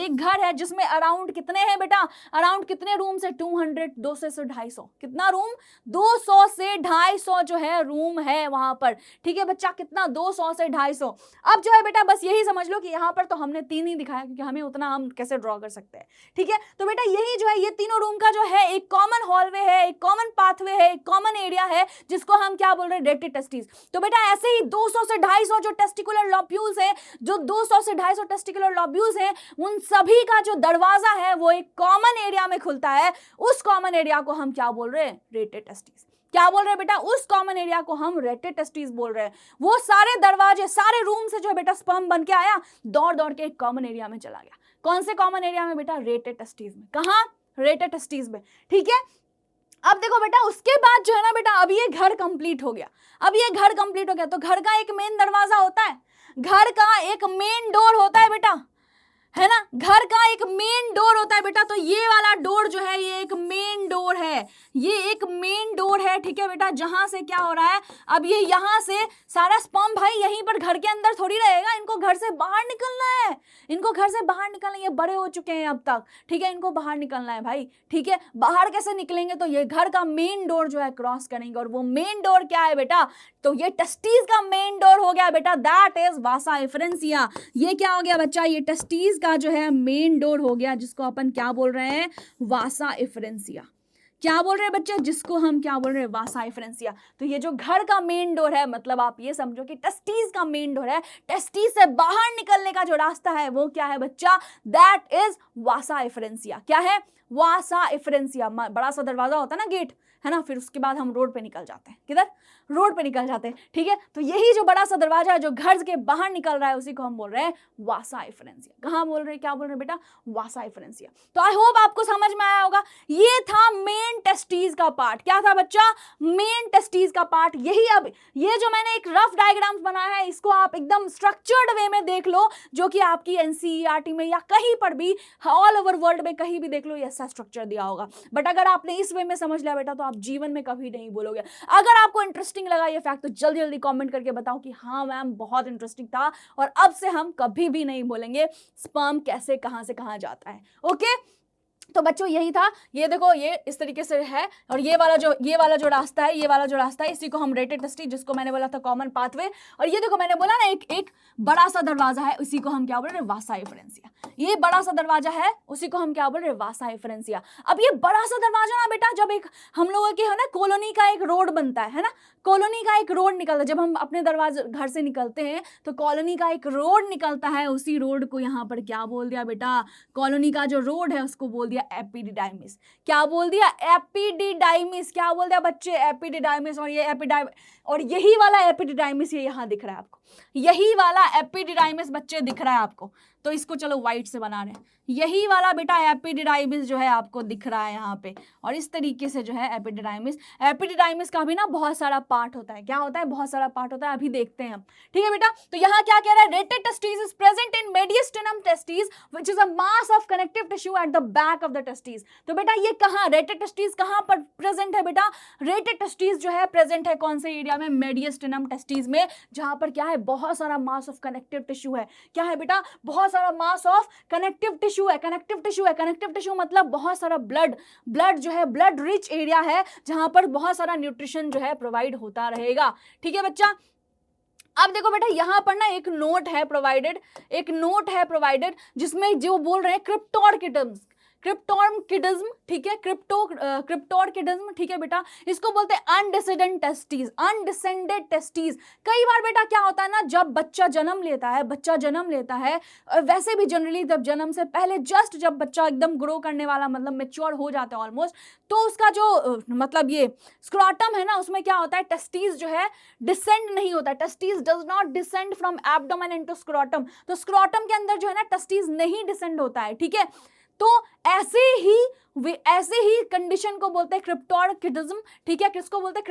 घर है जिसमें अराउंड कितने हैं बेटा, अराउंड कितने रूम्स है, 200, 200 से 250, कितना रूम, 200 से 250 जो है रूम है वहां पर, ठीक है बच्चा, कितना, 200 से 250। अब जो है बेटा बस यही समझ लो कि यहाँ पर तो हमने 3 ही दिखाया, क्योंकि हमें उतना हम कैसे ड्रॉ कर सकते हैं, ठीक है। तो बेटा यही जो है, ये तीनों रूम का जो है एक कॉमन हॉलवे है, एक कॉमन पाथवे है, एक कॉमन एरिया है, जिसको हम क्या बोल रहे हैं, रेटे टेस्टिस। तो बेटा ऐसे ही 200 से 250 जो टेस्टिकुलर लोब्यूल्स है, जो 200 से 250 टेस्टिकुलर लोब्यूल्स हैं, उन सभी का जो दरवाजा है वो एक कॉमन एरिया में खुलता है। उस कॉमन एरिया को हम क्या बोल रहे हैं, रेटे टेस्टिस। क्या बोल रहे हैं बेटा, उस कॉमन एरिया को हम रेटे टेस्टिस बोल रहे हैं। वो सारे दरवाजे, सारे रूम से जो है बेटा स्पर्म बन के आया, दौड़ दौड़ के एक कॉमन एरिया में चला गया। कौन से कॉमन एरिया में बेटा, रेटे टेस्टिस में। कहां, रेटे टेस्टिस में, ठीक है। अब देखो बेटा उसके बाद जो है ना बेटा, अब ये घर कंप्लीट हो गया, अब ये घर कंप्लीट हो गया, तो घर का एक मेन दरवाजा होता है, घर का एक मेन डोर होता है बेटा, है ना, घर का एक मेन डोर होता है बेटा। तो ये वाला डोर जो है, ये एक मेन डोर है, ये एक मेन डोर है, ठीक है बेटा, जहां से क्या हो रहा है, अब ये यहां से सारा स्पर्म भाई यहीं पर घर के अंदर थोड़ी रहेगा, इनको घर से बाहर निकलना है, इनको घर से बाहर निकलना है, ये बड़े हो चुके हैं अब तक, ठीक है, इनको बाहर निकलना है भाई, ठीक है। बाहर कैसे निकलेंगे, तो ये घर का मेन डोर जो है क्रॉस करेंगे, और वो मेन डोर क्या है बेटा, तो ये टेस्टिस का मेन डोर हो गया बेटा, दैट इज वासा एफरेंसिया। ये क्या हो गया बच्चा, ये टेस्टिस का जो है मेन डोर हो गया, जिसको अपन क्या बोल रहे हैं, वासा एफरेंसिया। क्या बोल रहे हैं बच्चे, जिसको हम क्या बोल रहे हैं, वासा एफरेंसिया। तो ये जो घर का मेन डोर है, मतलब आप ये समझो कि टेस्टिस का मेन डोर है, टेस्टिस से बाहर निकलने का जो रास्ता है वो क्या है बच्चा, दैट इज वासा एफरेंसिया। क्या है, वासा एफरेंसिया। बड़ा सा दरवाजा होता है ना, गेट, है ना, फिर उसके बाद हम रोड पे निकल जाते हैं, किधर, रोड पे निकल जाते हैं, ठीक है। तो यही जो बड़ा सा दरवाजा है जो घर के बाहर निकल रहा है, उसी को हम बोल रहे हैं वासा एफरेंसिया। कहाँ बोल रहे हैं, क्या बोल रहे हैं बेटा, वासा एफरेंसिया। तो आई होप आपको समझ में आया होगा। ये था मेन टेस्टिस का पार्ट। क्या था बच्चा, मेन टेस्टिस का पार्ट। यही, अब ये जो मैंने एक रफ डायग्राम बनाया है, इसको आप एकदम स्ट्रक्चर्ड वे में देख लो, जो कि आपकी एनसीईआरटी में या कहीं पर भी ऑल ओवर वर्ल्ड में कहीं भी देख लो, ये ऐसा स्ट्रक्चर दिया होगा। बट अगर आपने इस वे में समझ लिया बेटा, तो आप जीवन में कभी नहीं बोलोगे। अगर आपको इंटरेस्टिंग लगा ये फैक्ट, तो जल्दी जल्दी कमेंट करके बताओ कि हाँ मैम बहुत इंटरेस्टिंग था, और अब से हम कभी भी नहीं बोलेंगे स्पर्म कैसे कहां से कहां जाता है। ओके, तो बच्चों यही था, ये देखो ये इस तरीके से है, और ये वाला जो रास्ता है, ये वाला जो रास्ता है, इसी को हम रेटेड टेस्टिस, जिसको मैंने बोला था कॉमन पाथवे, और ये देखो मैंने बोला ना एक बड़ा सा दरवाजा है, उसी को हम क्या बोल रहे हैं, वासा एफरेंसिया। ये बड़ा सा दरवाजा है, उसी को हम क्या बोल रहे हैं, वासा एफरेंसिया। अब ये बड़ा सा दरवाजा ना बेटा, जब एक हम लोगों के है ना कॉलोनी का एक रोड बनता है ना, कॉलोनी का एक रोड निकलता है, जब हम अपने दरवाजे घर से निकलते हैं तो कॉलोनी का एक रोड निकलता है, उसी रोड को यहाँ पर क्या बोल दिया बेटा, कॉलोनी का जो रोड है उसको बोल दिया एपिडिडाइमिस। क्या बोल दिया, एपिडिडाइमिस। क्या बोल दिया बच्चे, एपिडिडाइमिस। और ये और यही वाला एपिडिडाइमिस ये यहाँ दिख रहा है आपको, यही वाला एपिडिडाइमिस बच्चे दिख रहा है आपको, तो इसको चलो व्हाइट से बना रहे हैं, यही वाला बेटा एपिडिडाइमिस जो है आपको दिख रहा है यहाँ पे। और इस तरीके से जो है एपिडिडाइमिस का भी ना बहुत सारा पार्ट होता है। क्या होता है, बहुत सारा पार्ट होता है, अभी देखते हैं हम, ठीक है बेटा। तो यहाँ क्या कह रहा है, rete testis is present in mediastinum testis which is a mass of connective tissue at the back of the testis. तो बेटा ये कहाँ, रेटेड टेस्टिस कहाँ पर प्रेजेंट है बेटा, रेटेड टेस्टिस जो है प्रेजेंट है कौन से एरिया में, मेडिस्टेनम टेस्टिस में, जहां पर क्या है, बहुत सारा मास ऑफ कनेक्टिव टिश्यू है। क्या है बेटा, बहुत सारा मास ऑफ कनेक्टिव टिश्यू है, कनेक्टिव टिश्यू है, कनेक्टिव टिश्यू मतलब बहुत सारा ब्लड जो है, ब्लड रिच एरिया है, जहां पर बहुत सारा न्यूट्रिशन जो है प्रोवाइड होता रहेगा, ठीक है बच्चा। अब देखो बेटा यहां पर ना एक नोट है प्रोवाइडेड, जिसमें जो बोल रहे हैं क्रिप्टोर्किडिज्म, ठीक है, क्रिप्टोर्किडिज्म, ठीक है बेटा। इसको बोलते हैं अनडिसेंडेड टेस्टिस। कई बार बेटा क्या होता है ना, जब बच्चा जन्म लेता है, वैसे भी जनरली जब जन्म से पहले जस्ट जब बच्चा एकदम ग्रो करने वाला मतलब मैच्योर हो जाता है ऑलमोस्ट, तो उसका जो मतलब ये स्क्रोटम है ना, उसमें क्या होता है, टेस्टिस जो है डिसेंड नहीं होता है, testis does not descend from abdomen into scrotum. तो स्क्रोटम के अंदर जो है ना टेस्टिस नहीं डिसेंड होता है, ठीक है। तो ऐसे ही कंडीशन को बोलते हैं क्रिप्टोर्किडिज्म, ठीक है। किसको बोलते हैं,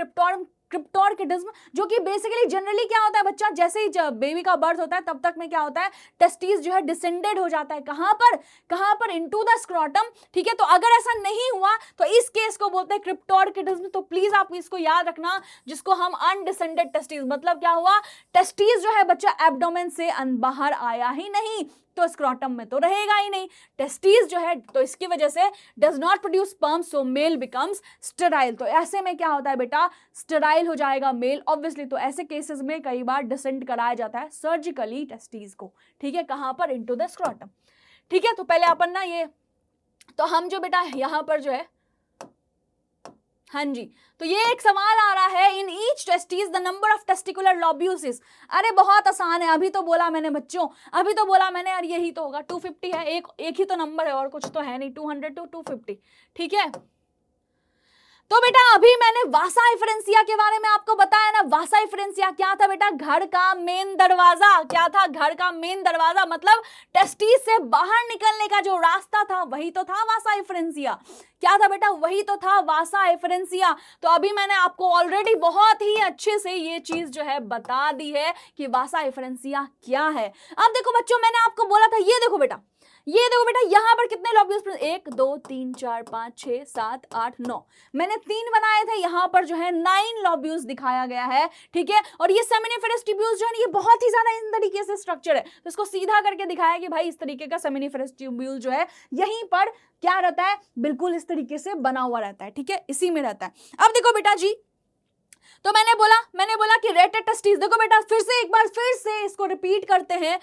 क्रिप्टोर्किडिज्म, जो कि बेसिकली जनरली क्या होता है बच्चा, जैसे ही बेबी का बर्थ होता है तब तक में क्या होता है, टेस्टिस जो है डिसेंडेड हो जाता है, कहां पर इनटू द स्क्रोटम, ठीक है। तो अगर ऐसा नहीं हुआ तो इस केस को बोलते हैं क्रिप्टोर्किडिज्म। तो प्लीज आप इसको याद रखना, जिसको हम अनडिसेंडेड टेस्टिस, मतलब क्या हुआ, टेस्टिस जो है बच्चा एब्डोमेन से बाहर आया ही नहीं, तो स्क्रोटम में तो रहेगा ही नहीं टेस्टिस जो है, तो इसकी वजह से does not produce sperm, so male becomes sterile. तो ऐसे में क्या होता है बेटा, स्टेराइल हो जाएगा मेल ऑब्वियसली। तो ऐसे केसेस में कई बार डिसेंड कराया जाता है सर्जिकली टेस्टिस को, ठीक है, कहां पर, इनटू द स्क्रोटम, ठीक है। तो पहले अपन ना ये, तो हम जो बेटा यहां पर जो है, हाँ जी, तो ये एक सवाल आ रहा है, in each testis the number of testicular lobules. अरे बहुत आसान है, अभी तो बोला मैंने बच्चों, यार यही तो होगा, 250 है, एक ही तो नंबर है और कुछ तो है नहीं, 200 to 250, ठीक है। तो बेटा अभी मैंने वासा एफरेंसिया के बारे में आपको बताया ना, वासा एफरेंसिया क्या था बेटा, घर का मेन दरवाजा। क्या था, घर का मेन दरवाजा, मतलब टेस्टिस से बाहर निकलने का जो रास्ता था वही तो था वासा एफरेंसिया। क्या था बेटा, वही तो था वासा एफरेंसिया। तो अभी मैंने आपको ऑलरेडी बहुत ही अच्छे से ये चीज जो है बता दी है कि वासा एफरेंसिया क्या है। अब देखो बच्चों, मैंने आपको बोला था, ये देखो बेटा यहां पर कितने लोब्यूल्स, 1 2 3 4 5 6 7 8 9, मैंने 3 बनाए थे, यहां पर जो है 9 लोब्यूल्स दिखाया गया है, ठीक है। और ये सेमिनिफेरस ट्यूब्यूल्स जो है ये बहुत ही ज्यादा इन तरीके से स्ट्रक्चर है, तो इसको सीधा करके दिखाया कि भाई इस तरीके का सेमिनिफेरस ट्यूब्यूल जो है यहीं पर क्या रहता है, बिल्कुल इस तरीके से बना हुआ रहता है, ठीक है, इसी में रहता है। अब देखो बेटा जी, तो मैंने बोला कि रेटेड टेस्टिस, देखो बेटा फिर से इसको रिपीट करते हैं,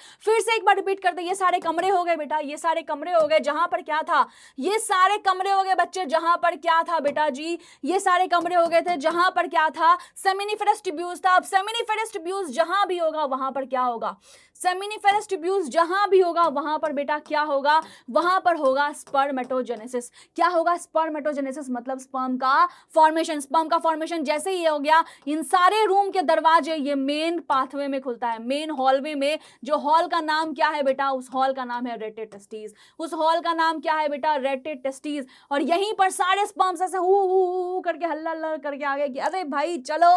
ये सारे कमरे हो गए बेटा, ये सारे कमरे हो गए जहां पर क्या था, ये सारे कमरे हो गए बच्चे जहां पर क्या था बेटा जी, ये सारे कमरे हो गए थे जहां पर क्या था, सेमिनिफेरस ट्यूब्यूल्स था। अब सेमिनिफेरस ट्यूब्यूल्स जहां भी होगा वहां पर क्या होगा, सेमिनिफेरस ट्यूब्यूल्स जहां भी होगा वहां पर बेटा क्या होगा, वहां पर होगा स्पर्मेटोजेनेसिस। क्या होगा, स्पर्मेटोजेनेसिस मतलब स्पर्म का फॉर्मेशन। जैसे ही ये हो गया, इन सारे रूम के दरवाजे ये मेन पाथवे में खुलता है, मेन हॉलवे में, जो हॉल का नाम क्या है बेटा, उस हॉल का नाम है रेटेड टेस्टिस। और यहीं पर सारे स्पर्म्स ऐसे हु करके हल्ला करके आ गए कि अरे भाई चलो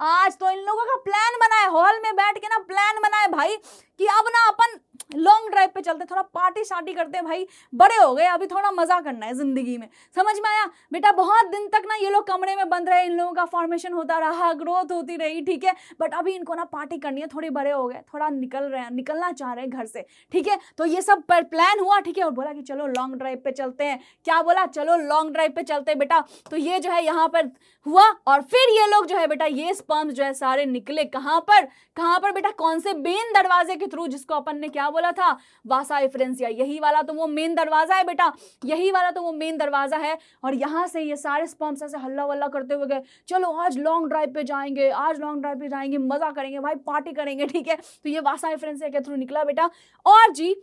आज तो इन लोगों का प्लान बना है, हॉल में बैठ के ना प्लान बना है भाई कि अब ना अपन लॉन्ग ड्राइव पे चलते, थोड़ा पार्टी शार्टी करते हैं भाई, बड़े हो गए अभी, थोड़ा मजा करना है जिंदगी में। समझ में आया बेटा? बहुत दिन तक ना ये लोग कमरे में बंद रहे, इन लोगों का फॉर्मेशन होता रहा, ग्रोथ होती रही, ठीक है, बट अभी इनको ना पार्टी करनी है, थोड़े बड़े हो गए, थोड़ा निकल रहे हैं, निकलना चाह रहे हैं घर से, ठीक है। तो ये सब प्लान हुआ, ठीक है, और बोला कि चलो लॉन्ग ड्राइव पे चलते हैं। क्या बोला? चलो लॉन्ग ड्राइव पे चलते हैं बेटा। तो ये जो है यहाँ पर हुआ, और फिर ये लोग जो है बेटा, ये स्पर्म्स जो है सारे निकले कहाँ पर बेटा? कौन से मेन दरवाजे के थ्रू, जिसको अपन ने क्या बोला था? वासा एफरेंसिया। यही वाला तो वो मेन दरवाजा है बेटा, यही वाला तो वो मेन दरवाजा है। और यहां से ये सारे स्पर्म्स ऐसे हल्ला वल्ला करते हुए गए, चलो आज लॉन्ग ड्राइव पे जाएंगे, आज लॉन्ग ड्राइव पे जाएंगे, मजा करेंगे भाई, पार्टी करेंगे, ठीक है। तो ये वासा एफरेंसिया के थ्रू निकला बेटा। और जी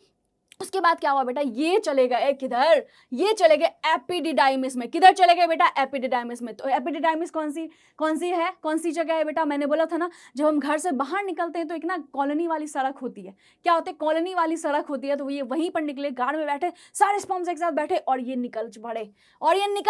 उसके बाद क्या हुआ बेटा? ये चले गए किधर? ये चले गए एपिडिडाइमिस में। किधर चले गए बेटा? एपिडिडाइमिस में। तो एपिडिडाइमिस कौन सी जगह है बेटा? मैंने बोला था ना, जब हम घर से बाहर निकलते हैं तो एक ना कॉलोनी वाली सड़क होती है। क्या होते हैं? कॉलोनी वाली सड़क होती है। तो ये वहीं पर निकले, कार में बैठे, सारे स्पर्म्स एक साथ बैठे, और ये निकल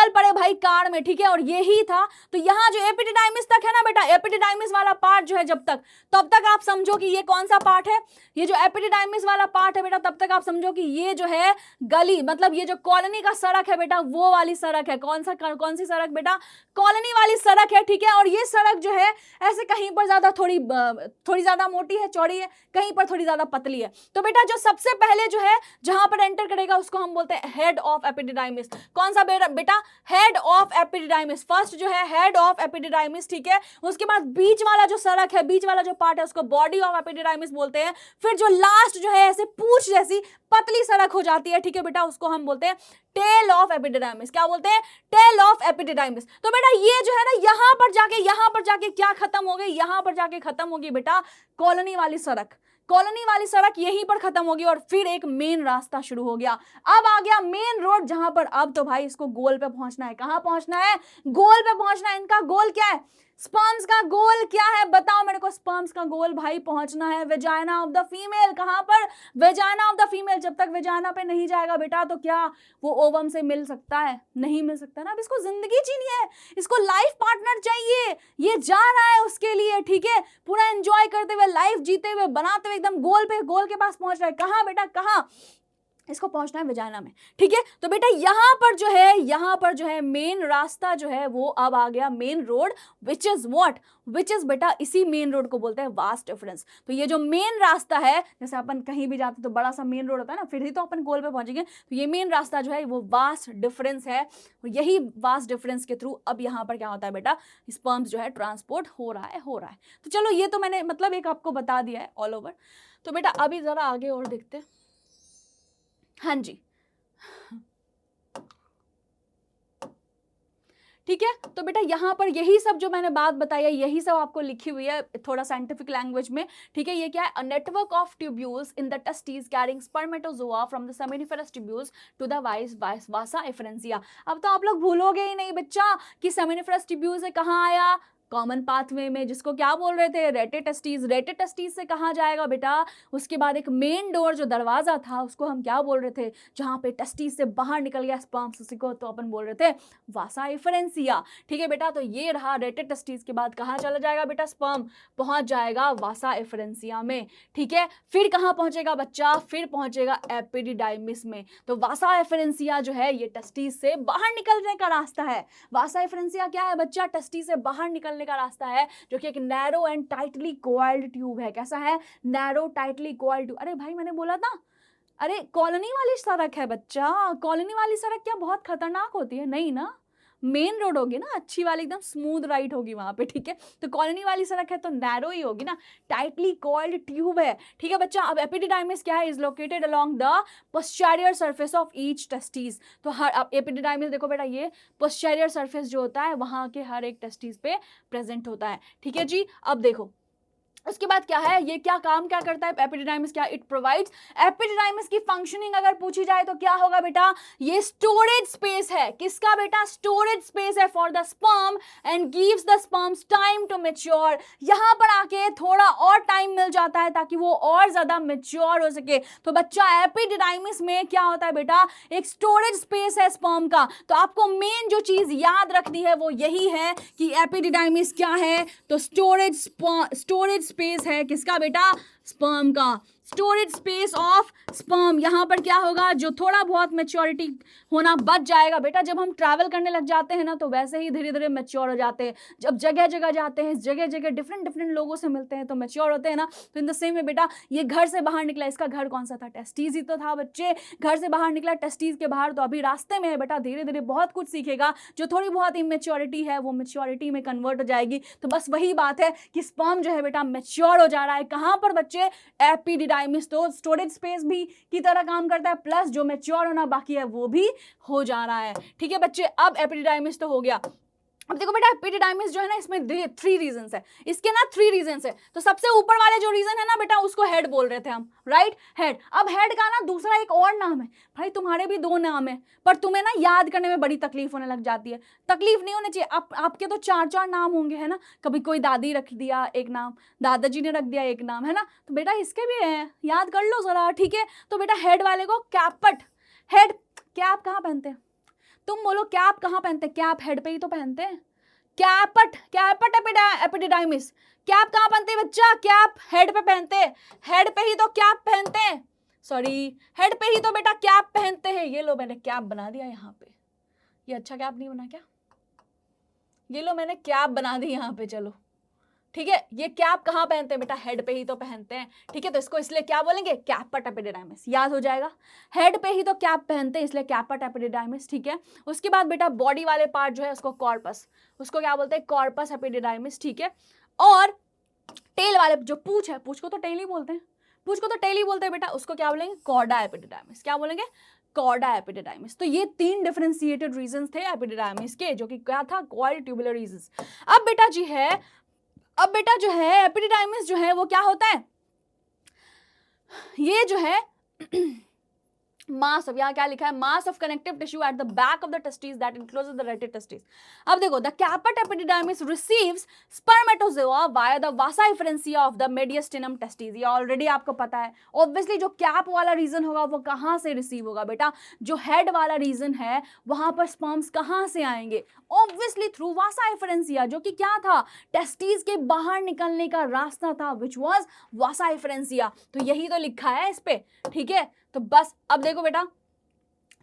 पड़े भाई कार में, ठीक है। और यही था, तो यहाँ जो एपिडिडाइमिस तक है ना बेटा, एपिडिडाइमिस वाला पार्ट जो है तब तक आप समझो कि ये कौन सा पार्ट है? ये जो एपिडिडाइमिस वाला पार्ट है बेटा, तब तक आप समझो कि ये जो है गली, मतलब ये जो कॉलोनी का सड़क है बेटा, वो वाली सड़क है। कौन सी सड़क बेटा? कॉलोनी वाली सड़क है, ठीक है। और ये सड़क जो है ऐसे कहीं पर ज्यादा थोड़ी ज्यादा मोटी है, चौड़ी है, कहीं पर थोड़ी ज्यादा पतली है। तो बेटा जो सबसे पहले जो है जहां पर एंटर करेगा उसको हम बोलते हैं हेड ऑफ एपिडिडाइमिस। कौन सा बेटा? Head of epididymis. फर्स्ट जो है हेड ऑफ एपिडिडाइमिस, ठीक है। उसके बाद बीच वाला जो सड़क है, बीच वाला जो पार्ट है, उसको बॉडी ऑफ एपिडिडाइमिस बोलते हैं। फिर जो लास्ट जो है ऐसे पूंछ जैसी पतली सड़क हो जाती है, ठीक है बेटा, उसको हम बोलते हैं टेल ऑफ एपिडिडाइमिस। क्या बोलते हैं? Tail of epididymis. तो बेटा ये जो है ना, यहां पर जाके क्या खत्म हो गई? यहां पर जाके खत्म होगी बेटा कॉलोनी वाली सड़क। कॉलोनी वाली सड़क यहीं पर खत्म होगी, और फिर एक मेन रास्ता शुरू हो गया। अब आ गया मेन रोड, जहां पर अब तो भाई इसको गोल पे पहुंचना है। कहां पहुंचना है? गोल पे पहुंचना है। इनका गोल क्या है? स्पर्म्स का गोल क्या है? बताओ मेरे को। स्पर्म्स का गोल भाई पहुंचना है वेजाइना ऑफ द फीमेल। कहां पर? Vagina of the female. जब तक वेजाइना पे नहीं जाएगा बेटा, तो क्या वो ओवम से मिल सकता है? नहीं मिल सकता ना। अब इसको जिंदगी जीनी है, इसको लाइफ पार्टनर चाहिए, ये जा रहा है उसके लिए, ठीक है, पूरा एंजॉय करते हुए, लाइफ जीते हुए, बनाते हुए, एकदम गोल के पास पहुंच रहा है। कहां बेटा? कहां? इसको पहुंचना है वेजाइना में, ठीक है। तो बेटा यहां पर जो है मेन रास्ता जो है वो अब आ गया, मेन रोड, विच इज बेटा, इसी मेन रोड को बोलते हैं वास्ट डिफरेंस। तो ये जो मेन रास्ता है, जैसे अपन कहीं भी जाते तो बड़ा सा मेन रोड होता है ना, फिर ही तो अपन गोल पे पहुंचेंगे। तो ये मेन रास्ता जो है वो वास्ट डिफरेंस है। यही वास्ट डिफरेंस के थ्रू अब यहाँ पर क्या होता है बेटा? स्पर्म्स जो है ट्रांसपोर्ट हो रहा है। तो चलो ये तो मैंने मतलब एक आपको बता दिया है ऑल ओवर। तो बेटा अभी जरा आगे और देखते हैं। हाँ जी, ठीक है। तो बेटा यहाँ पर यही सब जो मैंने बात बताई है, यही सब आपको लिखी हुई है थोड़ा साइंटिफिक लैंग्वेज में, ठीक है। ये क्या है? A network of tubules in the testis carrying spermatozoa from the seminiferous tubules to the vasa efferentia. अब तो आप लोग भूलोगे ही नहीं बच्चा कि सेमिनिफेरस ट्यूब्यूल से कहाँ आया? कॉमन पाथवे में, जिसको क्या बोल रहे थे? रेटेटेस्टीज से कहाँ जाएगा बेटा? उसके बाद एक मेन डोर जो दरवाजा था, उसको हम क्या बोल रहे थे? जहाँ पे टेस्टीज से बाहर निकल गया स्पर्म्स, उसी को तो अपन बोल रहे थे वासा एफरेंसिया, ठीक है बेटा। तो ये रहा रेटेटेस्टीज के बाद कहाँ चला जाएगा बेटा? स्पर्म पहुंच जाएगा वासा एफरेंसिया में, ठीक है। फिर कहाँ पहुंचेगा बच्चा? फिर पहुंचेगा एपिडिडाइमिस में। तो वासा एफरेंसिया जो है ये टेस्टीज से बाहर निकलने का रास्ता है। वासा एफरेंसिया क्या है बच्चा? टेस्टीज से बाहर निकलने का रास्ता है, जो कि एक narrow and tightly coiled tube है। कैसा है? Narrow tightly coiled tube. अरे भाई मैंने बोला था, अरे कॉलोनी वाली सड़क है बच्चा। कॉलोनी वाली सड़क क्या बहुत खतरनाक होती है? नहीं ना, मेन रोड होगी ना, अच्छी वाली, एकदम स्मूथ राइड होगी वहां पे, ठीक है। तो कॉलोनी वाली सड़क है तो नैरो ही होगी ना, टाइटली कॉइल्ड ट्यूब है, ठीक है बच्चा। अब एपिडिडाइमिस क्या है? Is located along the posterior surface of each testis. तो हर अब एपिडिडाइमिस देखो बेटा, ये पोस्टीरियर सरफेस जो होता है वहां के हर एक टेस्टिस पे प्रेजेंट होता है, ठीक है जी। अब देखो उसके बाद क्या है, ये क्या काम क्या करता है एपिडिडाइमिस? क्या इट प्रोवाइड्स, एपिडिडाइमिस की फंक्शनिंग अगर पूछी जाए तो क्या होगा बेटा? ये स्टोरेज स्पेस है। किसका बेटा? स्टोरेज स्पेस है for the sperm and gives the sperms time to mature. यहां पर आके थोड़ा और टाइम मिल जाता है ताकि वो और ज्यादा मैच्योर हो सके। तो बच्चा एपिडिडाइमिस में क्या होता है बेटा? एक स्टोरेज स्पेस है स्पर्म का। तो आपको मेन जो चीज याद रखनी है वो यही है कि एपिडिडाइमिस क्या है? तो स्टोरेज स्पेस है। किसका बेटा? स्पर्म का, स्टोरेज स्पेस ऑफ स्पर्म। यहाँ पर क्या होगा, जो थोड़ा बहुत मैच्योरिटी होना बच जाएगा बेटा। जब हम ट्रैवल करने लग जाते हैं ना तो वैसे ही धीरे धीरे मैच्योर हो जाते हैं। जब जगह जगह जाते हैं, जगह जगह डिफरेंट लोगों से मिलते हैं तो मैच्योर होते हैं ना। तो इन द सेम में बेटा ये घर से बाहर निकला, इसका घर कौन सा था, टेस्टीज ही तो था बच्चे। घर से बाहर निकला टेस्टीज के बाहर, तो अभी रास्ते में है बेटा, धीरे धीरे बहुत कुछ सीखेगा। जो थोड़ी बहुत इमेच्योरिटी है वो मैच्योरिटी में कन्वर्ट हो जाएगी। तो बस वही बात है कि स्पर्म जो है बेटा मैच्योर हो जा रहा है। कहाँ पर बच्चे, एपिडिडाइमिस। तो स्टोरेज स्पेस भी की तरह काम करता है, प्लस जो मैच्योर होना बाकी है वो भी हो जा रहा है। ठीक है बच्चे, अब एपिडिडाइमिस तो हो गया। अब देखो बेटा एपिडिडाइमिस जो है ना, इसमें 3 रीजंस है इसके ना, 3 रीजंस है। तो सबसे ऊपर वाले जो रीजन है ना बेटा, उसको हेड बोल रहे थे हम, राइट, हेड। अब हेड का ना दूसरा एक और नाम है भाई, तुम्हारे भी 2 नाम है, पर तुम्हें ना याद करने में बड़ी तकलीफ होने लग जाती है। तकलीफ नहीं होनी चाहिए, आपके तो 4 नाम होंगे, है ना। कभी कोई दादी रख दिया एक नाम, दादाजी ने रख दिया एक नाम, है ना। तो बेटा इसके भी है, याद कर लो जरा, ठीक है। तो बेटा हेड वाले को कैपट, हेड, कैप कहाँ पहनते हैं, तुम बोलो कैप कहाँ पहनते हैं, कैप हेड पे ही तो पहनते हैं। कैपट, कैपट एपिडिडाइमिस, कैप कहाँ पहनते हैं बच्चा, कैप हेड पे पहनते हैं, हेड पे ही तो कैप पहनते हैं, सॉरी हेड पे ही तो बेटा कैप पहनते हैं। ये लो मैंने कैप बना दिया यहाँ पे, ये अच्छा कैप नहीं बना क्या, ये लो मैंने कैप बना दी यहाँ पे, चलो ठीक है। ये कैप कहाँ पहनते हैं बेटा, हेड पे ही तो पहनते हैं, ठीक है। तो इसको इसलिए क्या बोलेंगे, कैपट एपिडिडाइमिस, याद हो जाएगा। हेड पे ही तो कैप पहनते हैं इसलिए कैपट एपिडिडाइमिस, ठीक है। उसके बाद बेटा बॉडी वाले पार्ट जो है उसको कॉर्पस, उसको क्या बोलते हैं, कॉर्पस एपिडिडाइमिस, ठीक है। और टेल वाले, जो पूछ है, पूछ को तो टेल ही बोलते हैं, पूछ को तो टेल ही बोलते हैं बेटा, उसको क्या बोलेंगे, कॉर्डा एपिडिडाइमिस, क्या बोलेंगे, कॉर्डा एपिडिडाइमिस। तो ये 3 डिफरेंशिएटेड रीजंस थे एपिडिडाइमिस के, जो कि क्या था, कॉइल ट्यूबुलर रीजंस। अब बेटा जी है, अब बेटा जो है एपिडिडाइमिस जो है वो क्या होता है, ये जो है मास ऑफ, यहाँ क्या लिखा है, mass of connective tissue at the back of the testis that encloses the rete testis. अब देखो, the caput epididymis receives spermatozoa via the vasa efferentia of the mediastinum testis. ये ऑलरेडी आपको पता है। ऑब्वियसली जो कैप वाला reason होगा वो कहाँ से रिसीव होगा बेटा, जो हेड वाला रीजन है वहां पर स्पर्म्स कहाँ से आएंगे, ऑब्वियसली थ्रू वासा एफरेंसिया, जो कि क्या था, टेस्टिस के बाहर निकलने का रास्ता था, विच वाज वासा एफरेंसिया। तो यही तो लिखा है इस पे, ठीक है। तो बस अब देखो बेटा,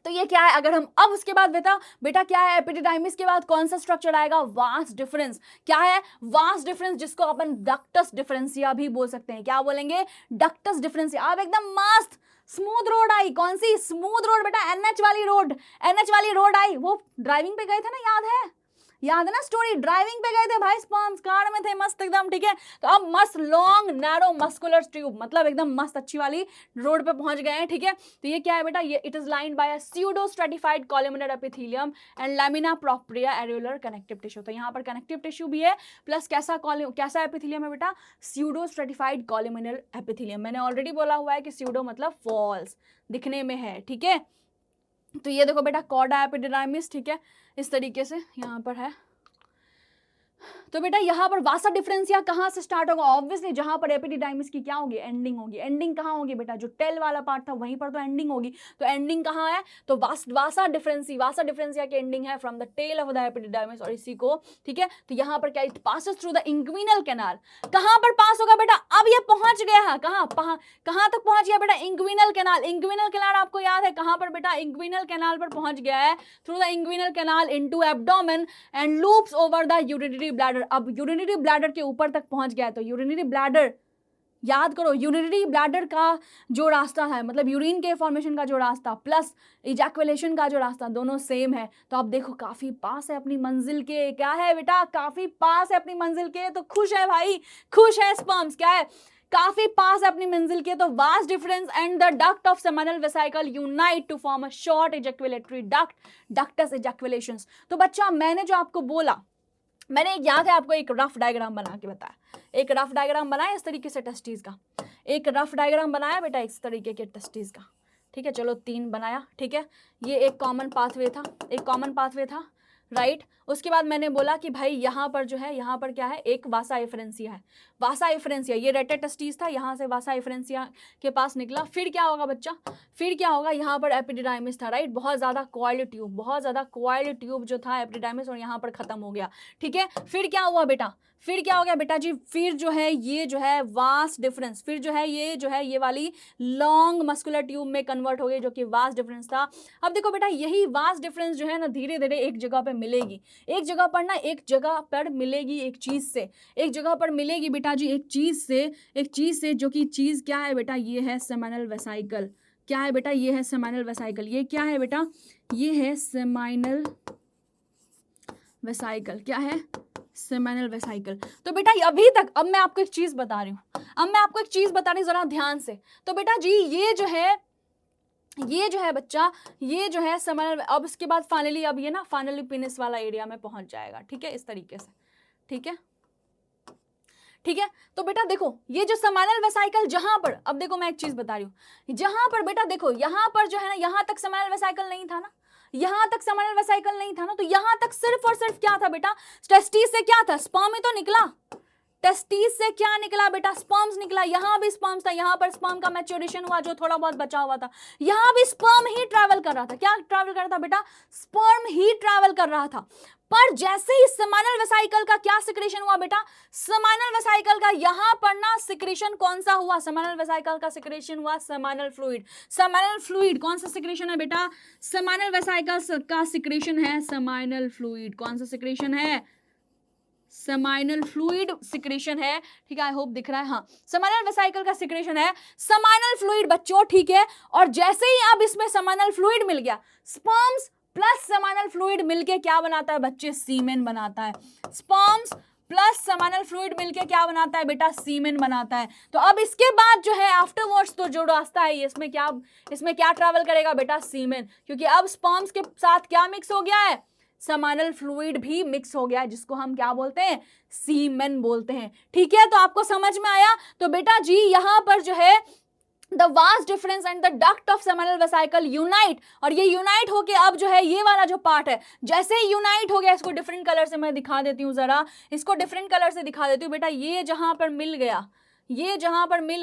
तो ये क्या है, अगर हम अब उसके बाद बेटा क्या है, एपिडिडाइमिस के बाद कौन सा स्ट्रक्चर आएगा, वास डिफरेंस। क्या है, वास डिफरेंस, जिसको अपन डक्टस डिफरेंसिया भी बोल सकते हैं। क्या बोलेंगे, डक्टस डिफरेंसिया। अब एकदम मस्त स्मूथ रोड आई, कौन सी स्मूथ रोड बेटा, एनएच वाली रोड, एनएच वाली रोड आई। वो ड्राइविंग पे गए थे ना, याद है, याद है ना स्टोरी, ड्राइविंग पे गए थे भाई, स्पर्म्स कार में थे मस्त एकदम, ठीक है। तो अब मस्त लॉन्ग नैरो मस्कुलर ट्यूब, मतलब एकदम मस्त अच्छी वाली रोड पे पहुंच गए हैं, ठीक है। तो ये क्या है बेटा, ये it is lined by a pseudo stratified columnar epithelium and lamina propria areolar connective tissue. तो यहाँ पर कनेक्टिव टिश्यू भी है, प्लस कैसा एपिथेलियम है बेटा, स्यूडो स्ट्रेटिफाइड कॉलमनर एपिथेलियम। मैंने ऑलरेडी बोला हुआ है कि स्यूडो मतलब फॉल्स दिखने में है, ठीक है। तो ये देखो बेटा कॉर्डा एपिडिडाइमिस, ठीक है, इस तरीके से यहाँ पर है। तो बेटा यहाँ पर वासा डिफरेंसिया कहाँ से स्टार्ट होगा, ऑब्वियसली जहां पर एपिडिडाइमिस की क्या होगी, एंडिंग होगी। एंडिंग कहाँ होगी बेटा, जो टेल वाला पार्ट था वहीं पर तो एंडिंग होगी। तो एंडिंग कहाँ है, तो वासा डिफरेंसिया की एंडिंग है from the tail of the epididymis, और इसी को, ठीक है। तो यहाँ पर क्या, it passes through the inguinal canal. कहाँ पर पास होगा बेटा, अब ये पहुंच गया है कहाँ तक पहुंच गया बेटा, इंग्विनल कैनाल। इंग्विनल कैनाल आपको याद है कहाँ पर बेटा, इंग्विनल कैनाल पर पहुंच गया है, through the inguinal canal into abdomen and loops over the urinary bladder. अब यूरिनरी ब्लैडर के ऊपर तक पहुंच गया है। तो यूरिनरी ब्लैडर, याद करो, यूरिनरी ब्लैडर का जो रास्ता है, मतलब यूरिन के फॉर्मेशन का जो रास्ता प्लस इजैकुलेशन का जो रास्ता, दोनों सेम है। तो अब देखो काफी पास है अपनी मंजिल के, क्या है बेटा, काफी पास है अपनी मंजिल के। तो खुश है भाई, खुश है स्पर्म्स, क्या है, काफी पास है अपनी मंजिल के। तो vas deferens and the duct of seminal vesicle unite to form a short ejaculatory duct, ductus ejaculatorius. तो बच्चा मैंने जो आपको बोला, मैंने याद है आपको एक रफ डायग्राम बना के बताया, एक रफ डायग्राम बनाया इस तरीके से टेस्टिस का, एक रफ डायग्राम बनाया बेटा इस तरीके के टेस्टिस का, ठीक है। चलो 3 बनाया, ठीक है। ये एक कॉमन पाथवे था, एक कॉमन पाथवे था, राइट। उसके बाद मैंने बोला कि भाई यहाँ पर जो है, यहाँ पर क्या है, एक वासा एफरेंसिया है, वासा एफरेंसिया, ये रेटे टेस्टिस था, यहाँ से वासा एफरेंसिया के पास निकला। फिर क्या होगा बच्चा, फिर क्या होगा, यहाँ पर एपिडिडाइमिस था, राइट, बहुत ज़्यादा कॉइल्ड ट्यूब, बहुत ज़्यादा कॉइल्ड ट्यूब जो था एपिडिडाइमिस, और यहाँ पर खत्म हो गया, ठीक है। फिर क्या हुआ बेटा, फिर क्या हो गया बेटा जी, फिर जो है ये जो है वास्ट डिफरेंस, फिर जो है ये वाली लॉन्ग मस्कुलर ट्यूब में कन्वर्ट हो गई, जो कि वास्ट डिफरेंस था। अब देखो बेटा, यही वास्ट डिफरेंस जो है ना धीरे धीरे एक जगह पे मिलेगी, एक जगह पर ना, एक जगह पर मिलेगी एक चीज से, एक जगह पर मिलेगी बेटा जी एक चीज से, जो कि चीज क्या है बेटा, ये है सेमिनल वेसाइकल। क्या है बेटा, ये है सेमिनल वेसाइकल। ये क्या है बेटा, ये है सेमिनल वेसाइकल। क्या है, सेमिनल वेसाइकल। तो बेटा अभी तक, अब मैं आपको एक चीज बता रही हूँ, जरा ध्यान से। तो बेटा जी ये जो है बच्चा, ये जो है सेमिनल, अब इसके बाद फाइनली, अब ये ना फाइनली पेनिस वाला एरिया में पहुंच जाएगा, ठीक है, इस तरीके से, ठीक है, ठीक है। तो बेटा देखो, ये जो सेमिनल वेसाइकल जहां पर, अब देखो मैं एक चीज बता रही हूँ, जहां पर बेटा देखो, यहां पर जो है ना, यहां तक सेमिनल वेसाइकल नहीं था ना, यहां तक सेमिनल वेसाइकल नहीं था ना, तो यहां तक सिर्फ और सिर्फ क्या था बेटा, टेस्टिस से क्या था, स्पर्म ही तो निकला, टेस्टिस से क्या निकला बेटा, स्पर्म्स निकला। यहां भी स्पर्म्स था, यहां पर स्पर्म का मैच्योरेशन हुआ, जो थोड़ा बहुत बचा हुआ था, यहां भी स्पर्म ही ट्रैवल कर रहा था। क्या ट्रैवल कर रहा था बेटा, स्पर्म ही ट्रैवल कर रहा था। पर जैसे ही सेमिनल वेसाइकल का क्या सिक्रेशन हुआ बेटा, सेमिनल वेसाइकल का यहां पर ना सिक्रेशन कौन सा हुआ, सेमिनल वेसाइकल का सिक्रेशन हुआ सेमिनल फ्लूइड। सेमिनल फ्लूइड कौन सा सिक्रेशन है बेटा, सेमिनल वेसाइकल का सिक्रेशन है सेमिनल फ्लूइड। कौन सा सिक्रेशन है, सेमिनल फ्लूइड सिक्रेशन है, ठीक है, आई होप दिख रहा है, हाँ, सेमिनल वेसाइकल का सिक्रेशन है सेमिनल फ्लूइड बच्चों, ठीक है। और जैसे ही अब इसमें सेमिनल फ्लूइड मिल गया, स्पर्म्स प्लस सेमिनल फ्लूइड मिलके क्या बनाता है बच्चे, सीमेन बनाता है। स्पर्म्स प्लस सेमिनल फ्लूइड मिलके क्या बनाता है बेटा, सीमेन बनाता है। तो अब इसके बाद जो है आफ्टरवर्ड्स तो जो रास्ता है, इसमें क्या ट्रैवल करेगा बेटा, सीमेन, क्योंकि अब स्पर्म्स के साथ क्या मिक्स हो गया है, सेमिनल फ्लूइड भी मिक्स हो गया, जिसको हम क्या बोलते हैं, सीमेन बोलते हैं, ठीक है। तो आपको समझ में आया। तो बेटा जी यहां पर जो है the vast deferens and the duct of seminal vesicle unite, और ये यूनाइट होके अब जो है ये वाला जो पार्ट है, जैसे ही यूनाइट हो गया, इसको डिफरेंट कलर से मैं दिखा देती हूँ, जरा इसको डिफरेंट कलर से दिखा देती हूँ बेटा। ये जहां पर मिल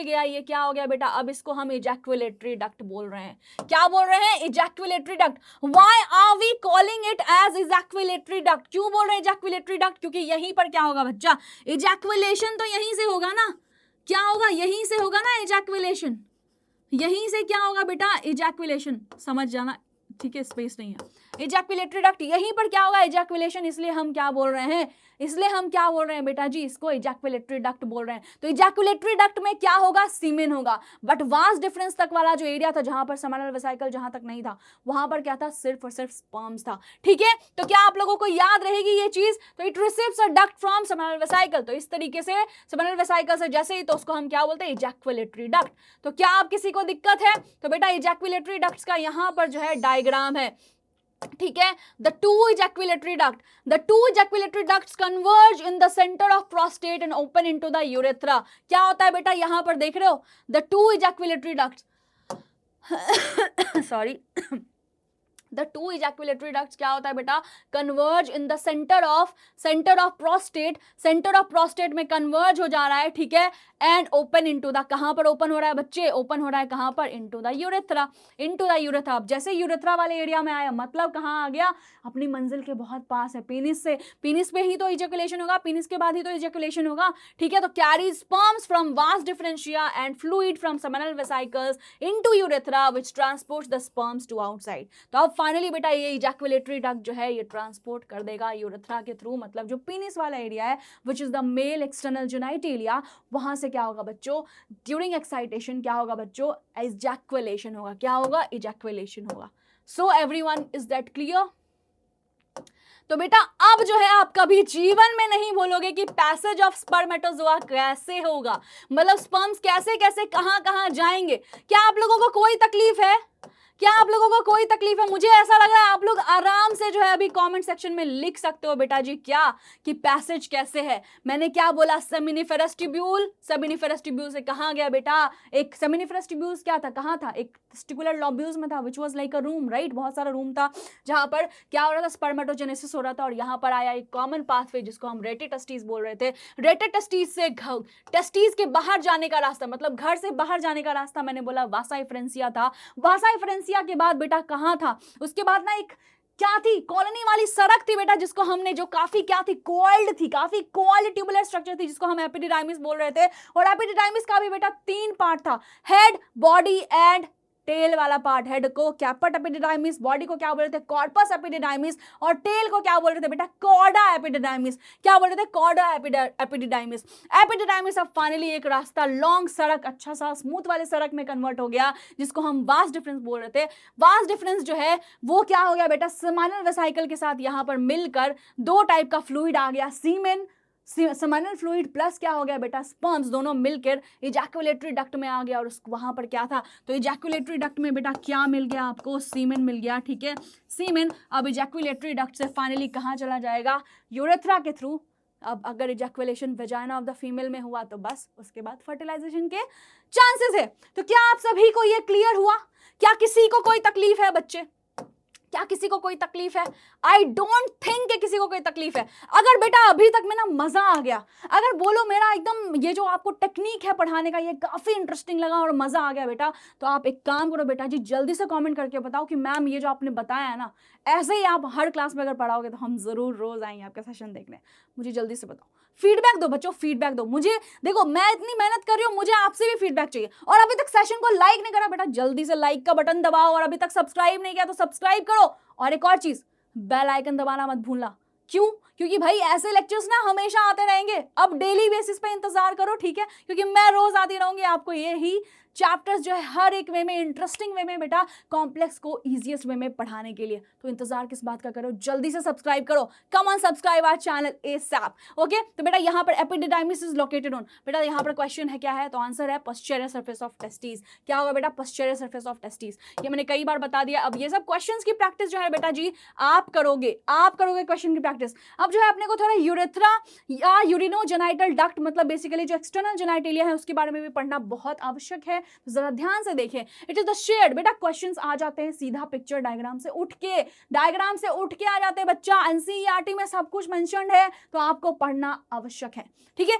गया, ये क्या हो गया बेटा, अब इसको हम इजैक्युलेटरी डक्ट बोल रहे हैं। क्या बोल रहे हैं, ejaculatory duct. Why are we calling it as ejaculatory duct, क्यों बोल रहे हैं इजैक्युलेटरी डक्ट, क्योंकि यहीं पर क्या होगा बच्चा, इजैक्युलेशन तो यहीं से होगा ना, क्या होगा, यहीं से होगा ना इजैक्युलेशन, यहीं से क्या होगा बेटा, इजैक्युलेशन, समझ जाना, ठीक है, स्पेस नहीं है, इजैक्युलेटरी डक्ट, यहीं पर क्या होगा, इजैक्युलेशन, इसलिए हम क्या बोल रहे हैं बेटा जी, इसको इजैक्युलेटरी डक्ट बोल रहे हैं। तो इजैक्युलेटरी डक्ट में क्या होगा, सीमेन होगा। बट वास्ट डिफरेंस तक वाला जो एरिया था, जहां पर सेमिनल वेसाइकल जहां तक नहीं था, वहां पर क्या था, सिर्फ और सिर्फ स्पर्म्स था, ठीक है। तो क्या आप लोगों को याद रहेगी ये चीज, तो it receives a duct from seminal vesicle, तो इस तरीके से सेमिनल वेसाइकल से जैसे ही, तो उसको हम क्या बोलते हैं, इजैक्युलेटरी डक्ट। तो क्या आप किसी को दिक्कत है, तो बेटा इजैक्युलेटरी डक्ट्स का यहां पर जो है डायग्राम है, ठीक है। The two ejaculatory ducts converge in the center of prostate and open into the urethra. क्या होता है बेटा, यहां पर देख रहे हो, the two ejaculatory ducts sorry The two ejaculatory ducts क्या होता है बेटा, converge in the center of prostate में converge हो जा रहा है, ठीक है, and open into the, कहां पर open हो रहा है बच्चे, open हो रहा है कहां पर, into the urethra। अब जैसे यूरेथ्रा वाले एरिया में आया, मतलब कहां आ गया, अपनी मंजिल के बहुत पास है, पेनिस से, पेनिस पे ही तो इजैकुलेशन होगा, पेनिस के बाद ही तो इजैकुलेशन होगा, ठीक है। तो carry sperms from vas deferentia and fluid from seminal vesicles into urethra which transports the sperms to outside. तो अब फाइनली बेटा ये इजैकुलेटरी डक्ट जो है ये ट्रांसपोर्ट कर देगा यूरेथ्रा के थ्रू, मतलब जो पेनिस वाला एरिया है which is the male external genitalia, वहां से क्या होगा बच्चों, ड्यूरिंग एक्साइटेशन क्या होगा बच्चों, इजैकुलेशन होगा। क्या होगा, इजैकुलेशन होगा। So everyone, is that clear. तो बेटा अब जो है आप कभी जीवन में नहीं बोलोगे कि पैसेज ऑफ स्पर्मेटोजोआ कैसे होगा, मतलब स्पर्म्स कैसे कैसे कहां कहां जाएंगे। क्या आप लोगों को कोई तकलीफ है, मुझे ऐसा लग रहा है आप लोग आराम से से जो है अभी कमेंट सेक्शन में लिख सकते हो बेटा जी क्या कि पैसेज कैसे है। मैंने क्या बोला, सेमिनिफेरस ट्यूब्यूल, सेमिनिफेरस ट्यूब्यूल से कहाँ गया बेटा, एक सेमिनिफेरस ट्यूब्यूल्स क्या था, कहाँ था, एक टेस्टिकुलर लॉब्यूल्स में था, which was like a room, right, बहुत सारा रूम था जहां पर क्या हो रहा था, स्पर्मेटोजेनेसिस हो रहा था, और यहाँ पर आया एक कॉमन पाथवे जिसको हम रेटिटेस्टिस बोल रहे थे। रेटिटेस्टिस से टेस्टिस के बाहर जाने का रास्ता, मतलब घर से बाहर जाने का रास्ता मैंने बोला वासा इफ्रेंसिया था। वासा इफ्रेंसिया के बाद बेटा कहाँ था, उसके बाद ना एक क्या थी, कॉलोनी वाली सड़क थी बेटा, जिसको हमने जो काफी क्या थी, कॉइल्ड थी, काफी कॉइल्ड ट्यूबुलर स्ट्रक्चर थी, जिसको हम एपिडिडाइमिस बोल रहे थे। और एपिडिडाइमिस का भी बेटा 3 पार्ट था, हेड, बॉडी एंड टेल वाला पार्ट। हेड को कैपट एपिडिडाइमिस, बॉडी को क्या बोल रहे थे, कॉर्पस एपिडिडाइमिस, और टेल को क्या बोल रहे थे बेटा, कॉर्डा एपिडिडाइमिस। क्या बोल रहे थे, कॉर्डा एपिडिडाइमिस। एपिडिडाइमिस अब फाइनली एक रास्ता, लॉन्ग सड़क, अच्छा सा स्मूथ वाले सड़क में कन्वर्ट हो गया, जिसको हम वास्ट डिफरेंस बोल रहे थे। वास्ट डिफरेंस जो है वो क्या हो गया बेटा, सेमाइनल वेसिकल के साथ यहाँ पर मिलकर 2 टाइप का फ्लूइड आ गया, सीमेन, सेमाइनल फ्लूइड प्लस क्या हो गया बेटा, स्पर्म्स, दोनों मिलकर इजैकुलेटरी डक्ट में आ गया। और वहां पर क्या था, तो इजैकुलेटरी डक्ट में बेटा क्या मिल गया आपको, सीमेन मिल गया, ठीक है, सीमेन। अब इजैकुलेटरी डक्ट से फाइनली कहाँ चला जाएगा, यूरेथ्रा के थ्रू। अब अगर ejaculation vagina of the female में हुआ तो बस उसके बाद फर्टिलाइजेशन के चांसेस है। तो क्या आप सभी को ये क्लियर हुआ, क्या किसी को कोई तकलीफ है बच्चे, क्या किसी को कोई तकलीफ है? आई डोंट थिंक कि किसी को कोई तकलीफ है। अगर बेटा अभी तक में ना मजा आ गया, अगर बोलो मेरा एकदम ये जो आपको टेक्निक है पढ़ाने का ये काफी इंटरेस्टिंग लगा और मजा आ गया बेटा, तो आप एक काम करो बेटा जी, जल्दी से कमेंट करके बताओ कि मैम ये जो आपने बताया है ना, ऐसे ही आप हर क्लास में अगर पढ़ाओगे तो हम जरूर रोज आएंगे आपका सेशन देखने। मुझे जल्दी से बताओ, फीडबैक दो बच्चों, फीडबैक दो मुझे। देखो मैं इतनी मेहनत कर रही हूँ, मुझे आपसे भी फीडबैक चाहिए। और अभी तक सेशन को लाइक नहीं करा बेटा, जल्दी से लाइक का बटन दबाओ, और अभी तक सब्सक्राइब नहीं किया तो सब्सक्राइब करो। और एक और चीज, बेल आइकन दबाना मत भूलना। क्यों? क्योंकि भाई ऐसे लेक्चर्स ना हमेशा आते रहेंगे, अब डेली बेसिस पे इंतजार करो, ठीक है, क्योंकि मैं रोज आती रहूंगी आपको ये ही चैप्टर्स जो है हर एक वे में, इंटरेस्टिंग वे में बेटा, कॉम्प्लेक्स को इजीएस्ट वे में पढ़ाने के लिए। तो इंतजार किस बात का करो, जल्दी से सब्सक्राइब करो, come on subscribe our channel ASAP. Okay, तो बेटा यहाँ पर एपिडिडाइमिस इज लोकेटेड ऑन, बेटा यहाँ पर क्वेश्चन है क्या है, तो आंसर है पोस्टीरियर सरफेस ऑफ टेस्टिस। क्या होगा बेटा, पोस्टीरियर सरफेस ऑफ टेस्टिस। ये मैंने कई बार बता दिया। अब ये सब क्वेश्चंस की प्रैक्टिस जो है बेटा जी आप करोगे क्वेश्चन की प्रैक्टिस। अब जो है अपने को थोड़ा यूरेथ्रा या यूरिनोजेनाइटल डक्ट, मतलब बेसिकली जो एक्सटर्नल जेनाइटेलिया है उसके बारे में भी पढ़ना बहुत आवश्यक है, जरा ध्यान से देखें। इट इज द शेड, बेटा क्वेश्चंस आ जाते हैं सीधा पिक्चर डायग्राम से उठ के, आ जाते हैं बच्चा। एनसीईआरटी में सब कुछ मेंशन्ड है, तो आपको पढ़ना आवश्यक है, ठीक है।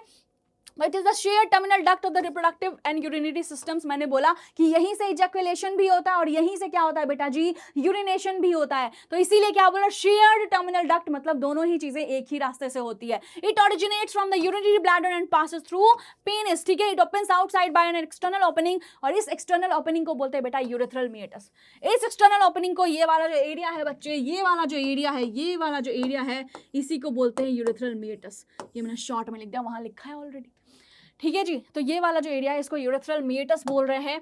It is the shared terminal duct of the reproductive and urinary systems। मैंने बोला कि यहीं से ejaculation भी होता है और यहीं से क्या होता है बेटा जी, यूरिनेशन भी होता है। तो इसीलिए क्या बोला, shared terminal duct, मतलब दोनों ही चीजें एक ही रास्ते से होती है। It originates from the urinary bladder and passes through penis, ठीक है। It opens outside by an external opening, और इस external opening को बोलते हैं बेटा urethral meatus। इस external opening को, ये वाला जो एरिया है बच्चे, ये वाला जो एरिया है, इसी को बोलते हैं urethral meatus। ये मैंने शॉर्ट में लिख दिया, वहां लिखा है ऑलरेडी, ठीक है जी। तो ये वाला जो एरिया है इसको यूरेथ्रल मीटस बोल रहे हैं।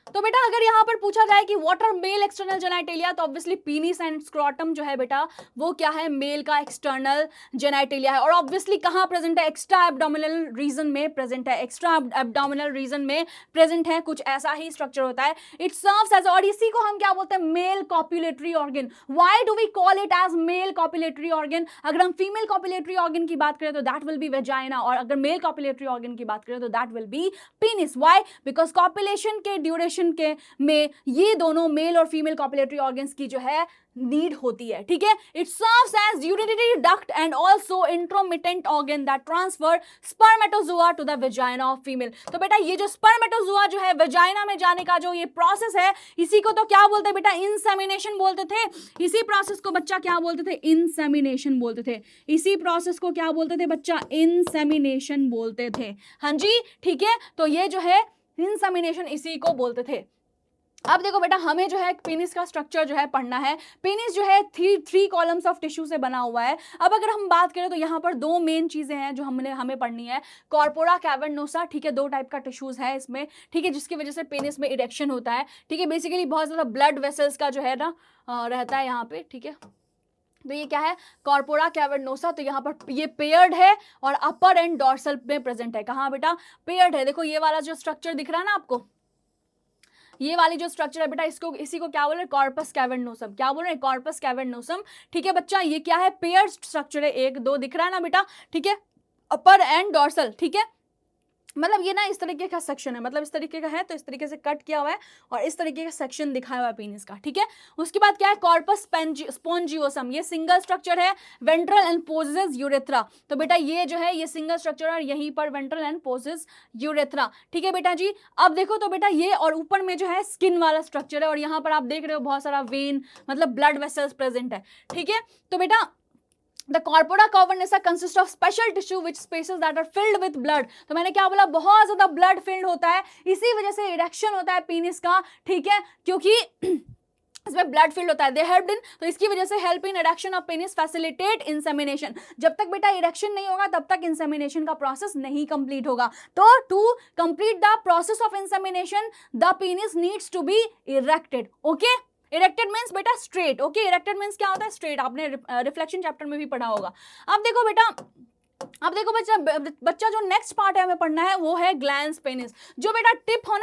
तो बेटा अगर यहां पर पूछा जाए कि what are male external genitalia, तो ऑब्वियसली पीनिस एंड स्क्रोटम जो है बेटा वो क्या है, मेल का एक्सटर्नल जेनाइटेलिया है। और ऑब्वियसली कहां प्रेजेंट है, एक्स्ट्रा एब्डोमिनल रीजन में प्रेजेंट है, एक्स्ट्रा एब्डोमिनल रीजन में प्रेजेंट है, कुछ ऐसा ही स्ट्रक्चर होता है। इट सर्व्स एज, और इसी को हम क्या बोलते हैं, male copulatory organ. Why do we call it as male copulatory organ? अगर हम फीमेल कॉपुलेटरी ऑर्गन की बात करें तो दैट विल बी वेजाइना, और अगर मेल कॉपुलेटरी ऑर्गन की बात करें तो that will be penis. Why? Because copulation के ड्यूरेशन के में ये दोनों मेल और फीमेल कॉपुलेटरी ऑर्गन्स की जो है नीड होती है, ठीक है। It serves as urinary duct and also intromittent organ that transfer spermatozoa to the vagina of female. तो बेटा ये जो स्पर्मेटोजोआ जो है वेजाइना में जाने का जो ये प्रोसेस है, इसी को तो क्या बोलते हैं बेटा, इंसेमिनेशन बोलते थे। इसी प्रोसेस को बच्चा क्या बोलते थे, इंसेमिनेशन बोलते थे। इसी प्रोसेस को क्या बोलते थे बच्चा, इंसेमिनेशन बोलते थे। हाँ जी, ठीक है। तो ये जो है इंसेमिनेशन, इसी को बोलते थे। अब देखो बेटा हमें जो है पेनिस का स्ट्रक्चर जो है पढ़ना है। पेनिस जो है थ्री कॉलम्स ऑफ टिश्यू से बना हुआ है। अब अगर हम बात करें तो यहाँ पर 2 मेन चीजें हैं जो हमें पढ़नी है। कॉर्पोरा कैवर्नोसा, ठीक है, 2 टाइप का टिश्यूज है इसमें, ठीक है, जिसकी वजह से पेनिस में इरेक्शन होता है, ठीक है। बेसिकली बहुत ज्यादा ब्लड वेसल्स का जो है ना रहता है यहाँ पे, ठीक है। तो ये क्या है, कॉर्पोरा कैवर्नोसा। तो यहाँ पर ये पेयर्ड है और अपर एंड डॉर्सल में प्रेजेंट है। कहाँ बेटा, पेयर्ड है। देखो ये वाला जो स्ट्रक्चर दिख रहा है ना आपको, ये वाली जो स्ट्रक्चर है बेटा, इसको इसी को क्या बोल रहे हैं, कॉर्पस कैवर्नोसम। क्या बोल रहे हैं, कॉर्पस कैवर्नोसम। ठीक है बच्चा, ये क्या है, पेयर स्ट्रक्चर है, 1 2 दिख रहा है ना बेटा। ठीक है, अपर एंड डोर्सल। ठीक है, मतलब ये ना इस तरीके का सेक्शन है, मतलब इस तरीके का है, तो इस तरीके से कट किया हुआ है और इस तरीके का सेक्शन दिखाया हुआ है पेनिस का। ठीक है, उसके बाद क्या है, कॉर्पस स्पोंजियोसम, ये सिंगल स्ट्रक्चर है, वेंट्रल एंड पोजेस यूरेथ्रा। तो बेटा ये जो है ये सिंगल स्ट्रक्चर है, यहीं पर वेंट्रल एंड पोजेस यूरेथ्रा। ठीक है बेटा जी, अब देखो तो बेटा ये और ऊपर में जो है स्किन वाला स्ट्रक्चर है, और यहाँ पर आप देख रहे हो बहुत सारा वेन मतलब ब्लड वेसल्स प्रेजेंट है। ठीक है, तो बेटा The corpora cavernosa consists of special tissue which spaces that are filled with blood। तो मैंने क्या बोला, बहुत ज्यादा ब्लड फिल्ड होता है, इसी वजह से इरेक्शन होता है पेनिस का। ठीक है, क्योंकि इसमें ब्लड फिल्ड होता है, दे हेल्प इन, तो इसकी वजह से help in erection of penis, facilitate insemination. जब तक बेटा इरेक्शन नहीं होगा तब तक इंसेमिनेशन का प्रोसेस नहीं कंप्लीट होगा। तो to complete the process of insemination the penis needs to be erected. Okay, erected means बेटा स्ट्रेट। ओके, इरेक्टेड मीन्स क्या होता है, स्ट्रेट। आपने रिफ्लेक्शन चैप्टर में भी पढ़ा होगा। अब देखो बेटा, अब देखो बच्चा जो नेक्स्ट पार्ट है हमें पढ़ना है वो है ग्लैंस पेनिस। जो बेटा टिप है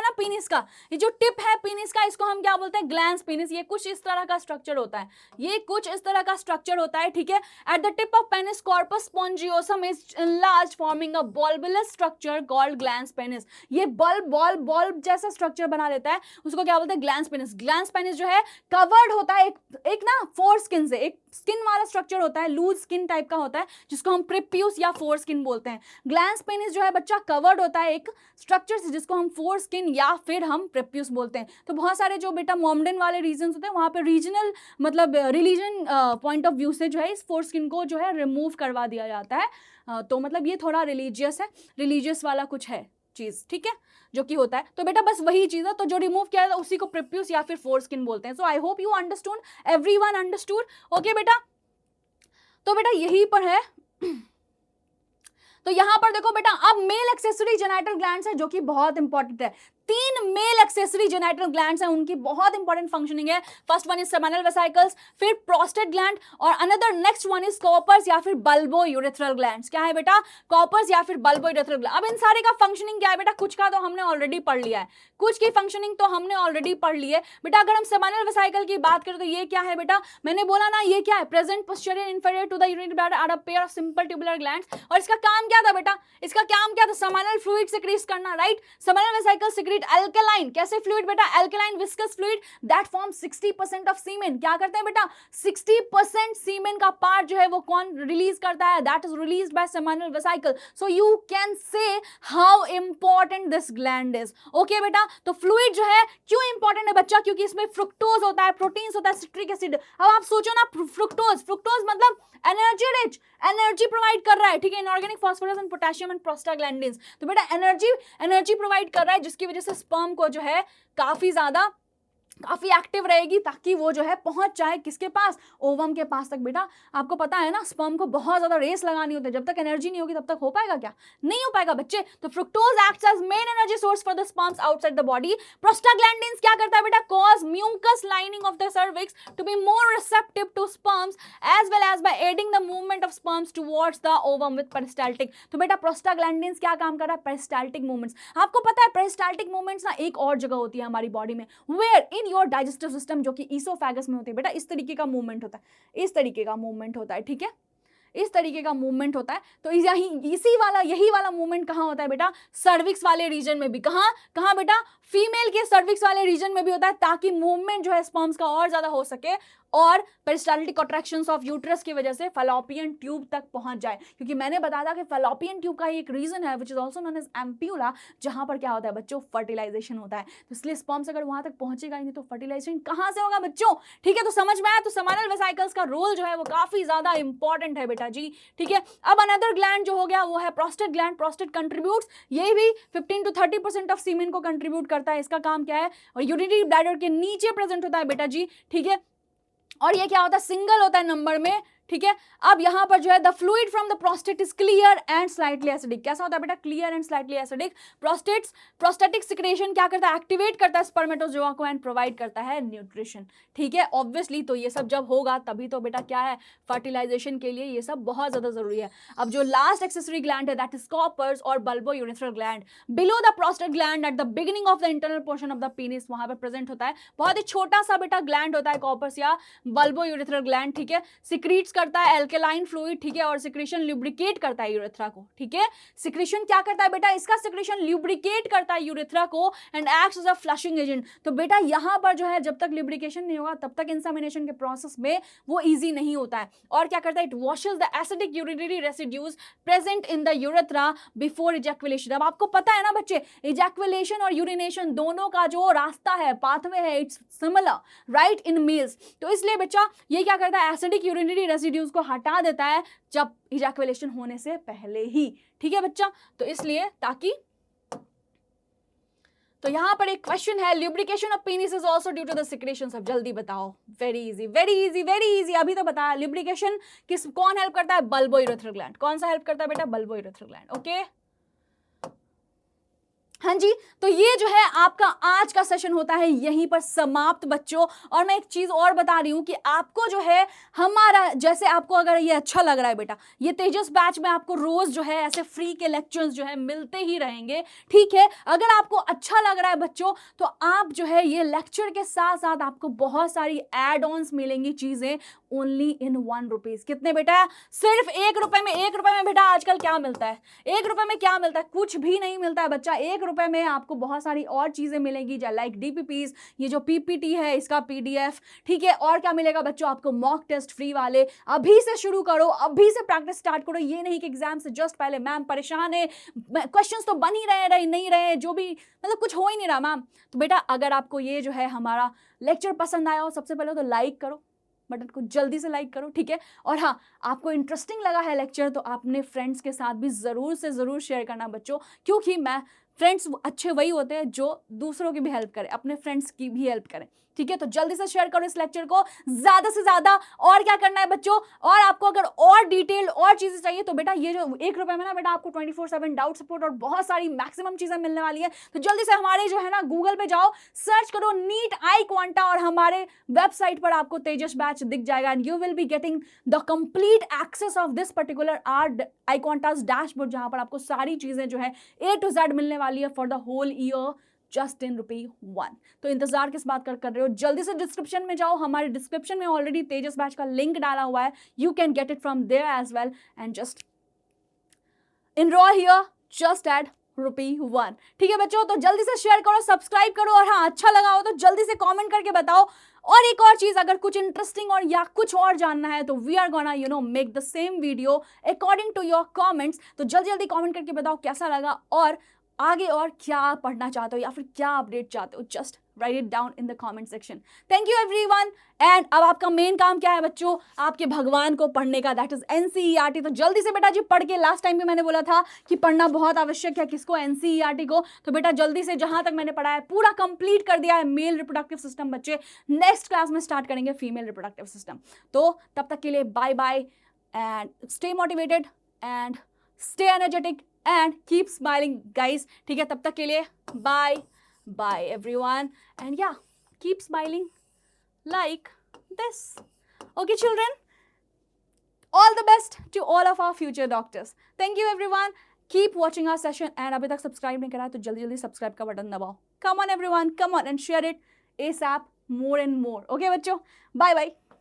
ना पेनिस का, ये जो टिप है पेनिस का, इसको हम क्या बोलते हैं, ग्लैंस पेनिस। ये कुछ इस तरह का स्ट्रक्चर होता है, ये कुछ इस तरह का स्ट्रक्चर होता है। ठीक है, at the tip of penis corpus spongiosum is enlarged forming a bulbous structure called glans penis. ये बल्ब जैसा स्ट्रक्चर बना देता है, उसको क्या बोलते हैं, ग्लैंस पेनिस। ग्लैंस पेनिस जो है कवर्ड होता है एक ना फोर स्किन से, एक स्किन वाला स्ट्रक्चर होता है, लूज स्किन टाइप का होता है, जिसको हम प्रिप्यूस या फोर स्किन बोलते हैं। ग्लैंस पेनिस जो है बच्चा कवर्ड होता है एक स्ट्रक्चर से, जिसको हम फोर स्किन या फिर हम प्रिप्यूस बोलते हैं। तो बहुत सारे जो बेटा मोमडन वाले रीजन होते हैं, वहां पे रीजनल मतलब रिलीजन पॉइंट ऑफ व्यू से जो है इस फोर स्किन को जो है रिमूव करवा दिया जाता है। तो मतलब ये थोड़ा रिलीजियस है, रिलीजियस वाला कुछ है चीज। ठीक है, जो कि होता है, तो बेटा बस वही चीज है। तो जो रिमूव किया था उसी को प्रिप्यूस या फिर फोर स्किन बोलते हैं। So I hope you understood, everyone understood. Okay बेटा, तो बेटा यही पर है। तो यहां पर देखो बेटा, अब मेल एक्सेसरी जेनाइटल ग्लैंड्स है, जो कि बहुत इंपॉर्टेंट है। 3 मेल एक्सेसरी जेनाइटल ग्लैंड्स हैं, उनकी बहुत इंपॉर्टेंट फंक्शनिंग है। First one is seminal vesicles, फिर प्रोस्टेट ग्लैंड, और another next one is Cowper's या फिर बल्बो यूरेथ्रल ग्लैंड्स। क्या है बेटा, कॉपर्स या फिर बल्बो यूरेथ्रल ग्लैंड। अब इन सारे का फंक्शनिंग क्या है बेटा, कुछ का तो हमने ऑलरेडी पढ़ लिया है, कुछ की फंक्शनिंग तो हमने ऑलरेडी पढ़ ली है बेटा। अगर हम सेमिनल वेसिकल की बात करें तो ये क्या है बेटा, मैंने बोला ना ये क्या है, present posterior inferior to the urinary bladder are a pair of simple tubular glands. और इसका काम क्या था बेटा, इसका काम क्या था, सेमिनल फ्लूइड सिक्रीट करना, right. Seminal vesicle secrete alkaline, कैसे फ्लूइड बेटा, alkaline viscous fluid that form 60% of semen. क्या करते हैं बेटा, 60% सीमेन का पार्ट जो है वो कौन रिलीज करता है, that is released by seminal vesicle. So you can say how important this gland is. Okay बेटा, तो फ्लूइड जो है क्यों इंपॉर्टेंट है बच्चा, क्योंकि इसमें फ्रुक्टोज होता है, प्रोटीन्स होता है, सिट्रिक एसिड। अब आप सोचो ना, फ्रुक्टोज मतलब एनर्जी रिच, एनर्जी प्रोवाइड कर रहा है। ठीक है, inorganic phosphorus and potassium and prostaglandins. तो बेटा एनर्जी प्रोवाइड कर रहा है, जिसकी वजह से स्पर्म को जो है काफी एक्टिव रहेगी, ताकि वो जो है पहुंच जाए किसके पास, ओवम के पास तक। बेटा आपको पता है ना, स्पर्म को बहुत ज्यादा रेस लगानी होती है, जब तक एनर्जी नहीं होगी तब तक हो पाएगा क्या, नहीं हो पाएगा बच्चे। तो fructose acts as main energy source for the sperms outside the body. Prostaglandins क्या करता है बेटा, cause mucus lining of the cervix to be more receptive to sperms as well as by aiding the movement of sperms towards the ovum with peristaltic. तो बेटा prostaglandins क्या काम कर रहा है, पेरिस्टाल्टिक मूवमेंट्स। आपको पता है पेरिस्टाल्टिक मूवमेंट्स ना एक और जगह होती है हमारी बॉडी में, where in your digestive system, जो कि ईसोफेगस में होती है। बेटा इस तरीके का मूवमेंट होता है, इस तरीके का मूवमेंट होता है। ठीक है, इस तरीके का मूवमेंट होता है। तो यही वाला मूवमेंट कहां होता है बेटा, सर्विक्स वाले रीजन में भी। कहां बेटा, फीमेल के सर्विक्स वाले रीजन में भी होता है, ताकि मूवमेंट जो है स्पर्म्स का और ज्यादा हो सके और पेरिस्टाल्टिक कॉन्ट्रैक्शंस ऑफ यूट्रस की वजह से फैलोपियन ट्यूब तक पहुंच जाए। क्योंकि मैंने बताया था कि फैलोपियन ट्यूब का एक रीजन है which is also known as ampulla, जहां पर क्या होता है बच्चों, फर्टिलाइजेशन होता है। तो इसलिए स्पर्म्स अगर वहां तक पहुंचेगा ही नहीं तो फर्टिलाइजेशन कहां से होगा बच्चों। ठीक है, तो समझ में आया। तो सेमिनल वेसिकल्स का रोल जो है वो काफी ज्यादा इंपॉर्टेंट है बेटा जी। ठीक है, अब अनदर ग्लैंड जो हो गया वो है प्रोस्टेट ग्लैंड। प्रोस्टेट कंट्रीब्यूट्स, ये भी 15 to 30% ऑफ सीमेन को कंट्रीब्यूट करता है। इसका काम क्या है, और यूरिनरी ब्लैडर के नीचे प्रेजेंट होता है बेटा जी। ठीक है, और ये क्या होता है, सिंगल होता है नंबर में। ठीक है। अब यहाँ पर जो है the fluid from the prostate is clear and slightly acidic. कैसा होता है बेटा? Clear and slightly acidic. Prostatic secretion क्या करता है? एक्टिवेट करता है स्पर्मेटोजोआ को एंड प्रोवाइड करता है न्यूट्रिशन, ठीक है। ऑब्वियसली तो ये सब जब होगा तभी तो बेटा क्या है, फर्टिलाइजेशन के लिए ये सब बहुत ज्यादा जरूरी है। अब जो लास्ट एक्सेसरी ग्लैंड है दैट इज कॉपर्स और bulbo urethral gland below the prostate gland at the beginning of the internal portion of the penis, वहां पर प्रेजेंट होता है। बहुत ही छोटा सा बेटा ग्लैंड होता है कॉपर्स या बल्बो यूरेथ्रल ग्लैंड, ठीक है। सिक्रीट्स करता है एल्केलाइन फ्लूइड, ठीक है, और सिक्रीशन ल्यूब्रिकेट करता है यूरेथ्रा को, ठीक है। सिक्रीशन क्या करता है बेटा? इसका सिक्रीशन ल्यूब्रिकेट करता है यूरेथ्रा को and acts as a flushing agent. तो बेटा यहां पर जो है जब तक ल्यूब्रिकेशन नहीं होगा तब तक इंसेमिनेशन के प्रोसेस में वो इजी नहीं होता है। और क्या करता है? It washes the acidic urinary residues present in the urethra before ejaculation. अब आपको पता है ना बच्चे, इजैक्युलेशन और यूरिनेशन दोनों का जो रास्ता है, पाथवे है, it's similar right in males. तो इसलिए बच्चा ये क्या करता है? एसिडिक यूरिनरी रेसिड्यूज को हटा देता है जब इजैक्युलेशन होने से पहले ही, ठीक है बच्चा। तो इसलिए ताकि तो यहां पर एक क्वेश्चन है, lubrication of penis is also due to the secretions. अब जल्दी बताओ, very easy very easy very easy. अभी तो बताया ल्यूब्रिकेशन कौन हेल्प करता है? Bulbo urethral gland. कौन सा हेल्प करता है बेटा? Bulbo urethral gland, okay. हाँ जी, तो ये जो है आपका आज का सेशन होता है यहीं पर समाप्त बच्चों। और मैं एक चीज और बता रही हूं कि आपको जो है हमारा, जैसे आपको अगर ये अच्छा लग रहा है बेटा, ये तेजस बैच में आपको रोज जो है ऐसे फ्री के लेक्चर्स जो है मिलते ही रहेंगे, ठीक है। अगर आपको अच्छा लग रहा है बच्चों तो आप जो है ये लेक्चर के साथ साथ आपको बहुत सारी एड ऑन्स मिलेंगी चीजें ओनली इन ₹1। कितने बेटा? सिर्फ ₹1 में। ₹1 में बेटा आजकल क्या मिलता है? ₹1 में क्या मिलता है? कुछ भी नहीं मिलता है बच्चा। ₹1 में आपको बहुत सारी और चीजें मिलेंगी, लाइक DPPs, ये जो PPT है इसका PDF, ठीक है। और क्या मिलेगा बच्चों? आपको मॉक टेस्ट फ्री वाले। अभी से शुरू करो, अभी से प्रैक्टिस स्टार्ट करो। ये नहीं कि एग्जाम से जस्ट पहले मैम परेशान है, क्वेश्चंस तो बन ही रहे नहीं रहे, जो भी मतलब कुछ हो ही नहीं रहा मैम। तो बेटा अगर आपको ये जो है हमारा लेक्चर पसंद आया हो, सबसे पहले तो लाइक करो, बटन को जल्दी से लाइक करो, ठीक है। और हाँ, आपको इंटरेस्टिंग लगा है लेक्चर तो अपने फ्रेंड्स के साथ भी जरूर से जरूर शेयर करना बच्चों, क्योंकि मैं फ्रेंड्स अच्छे वही होते हैं जो दूसरों की भी हेल्प करें, अपने फ्रेंड्स की भी हेल्प करें, ठीक है। तो जल्दी से शेयर करो इस लेक्चर को ज्यादा से ज्यादा। और क्या करना है बच्चों? और आपको अगर और डिटेल और चीजें चाहिए तो बेटा ये जो ₹1 में ना बेटा आपको 24/7 डाउट सपोर्ट और बहुत सारी मैक्सिमम चीजें मिलने वाली है। तो जल्दी से हमारे जो है ना गूगल पे जाओ, सर्च करो नीट आई क्वांटा और हमारे वेबसाइट पर आपको तेजस बैच दिख जाएगा and you will be getting the complete access of this particular R I Quantas dashboard, जहां पर आपको सारी चीजें जो है A to Z मिलने वाली है for the whole year just in ₹1। तो इंतजार किस बात कर रहे हो? जल्दी से डिस्क्रिप्शन में जाओ, हमारे डिस्क्रिप्शन में ऑलरेडी तेजस बैच का लिंक डाला हुआ है, you can get it from there as well and just enroll here just at ₹1, ठीक है बच्चों। तो जल्दी से शेयर करो, सब्सक्राइब करो और हाँ अच्छा लगा हो तो जल्दी से कमेंट करके बताओ। और एक और चीज, अगर कुछ इंटरेस्टिंग और या कुछ और जानना है तो we are gonna make the same video according to your comments. तो जल्दी जल्दी कमेंट करके बताओ कैसा लगा और आगे और क्या पढ़ना चाहते हो या फिर क्या अपडेट चाहते हो। Just right it down in the comment section. Thank you everyone. And अब आपका मेन काम क्या है बच्चों? आपके भगवान को पढ़ने का, दैट इज NCERT। तो जल्दी से बेटा जी पढ़ के, लास्ट टाइम भी मैंने बोला था कि पढ़ना बहुत आवश्यक है, किसको? NCERT को। तो बेटा जल्दी से जहां तक मैंने पढ़ा है पूरा कंप्लीट कर दिया है मेल रिप्रोडक्टिव सिस्टम बच्चे। नेक्स्ट क्लास में स्टार्ट करेंगे फीमेल रिप्रोडक्टिव सिस्टम। तो तब तक के लिए bye bye and stay motivated and stay energetic and keep smiling guys, ठीक है। तब तक के लिए bye bye everyone and yeah keep smiling like this. Okay children, all the best to all of our future doctors. Thank you everyone. Keep watching our session and अभी तक subscribe नहीं करा है तो जल्दी जल्दी सब्सक्राइब का बटन दबाओ. Come on everyone, come on and share it ASAP, more and more. Okay बच्चों, bye bye.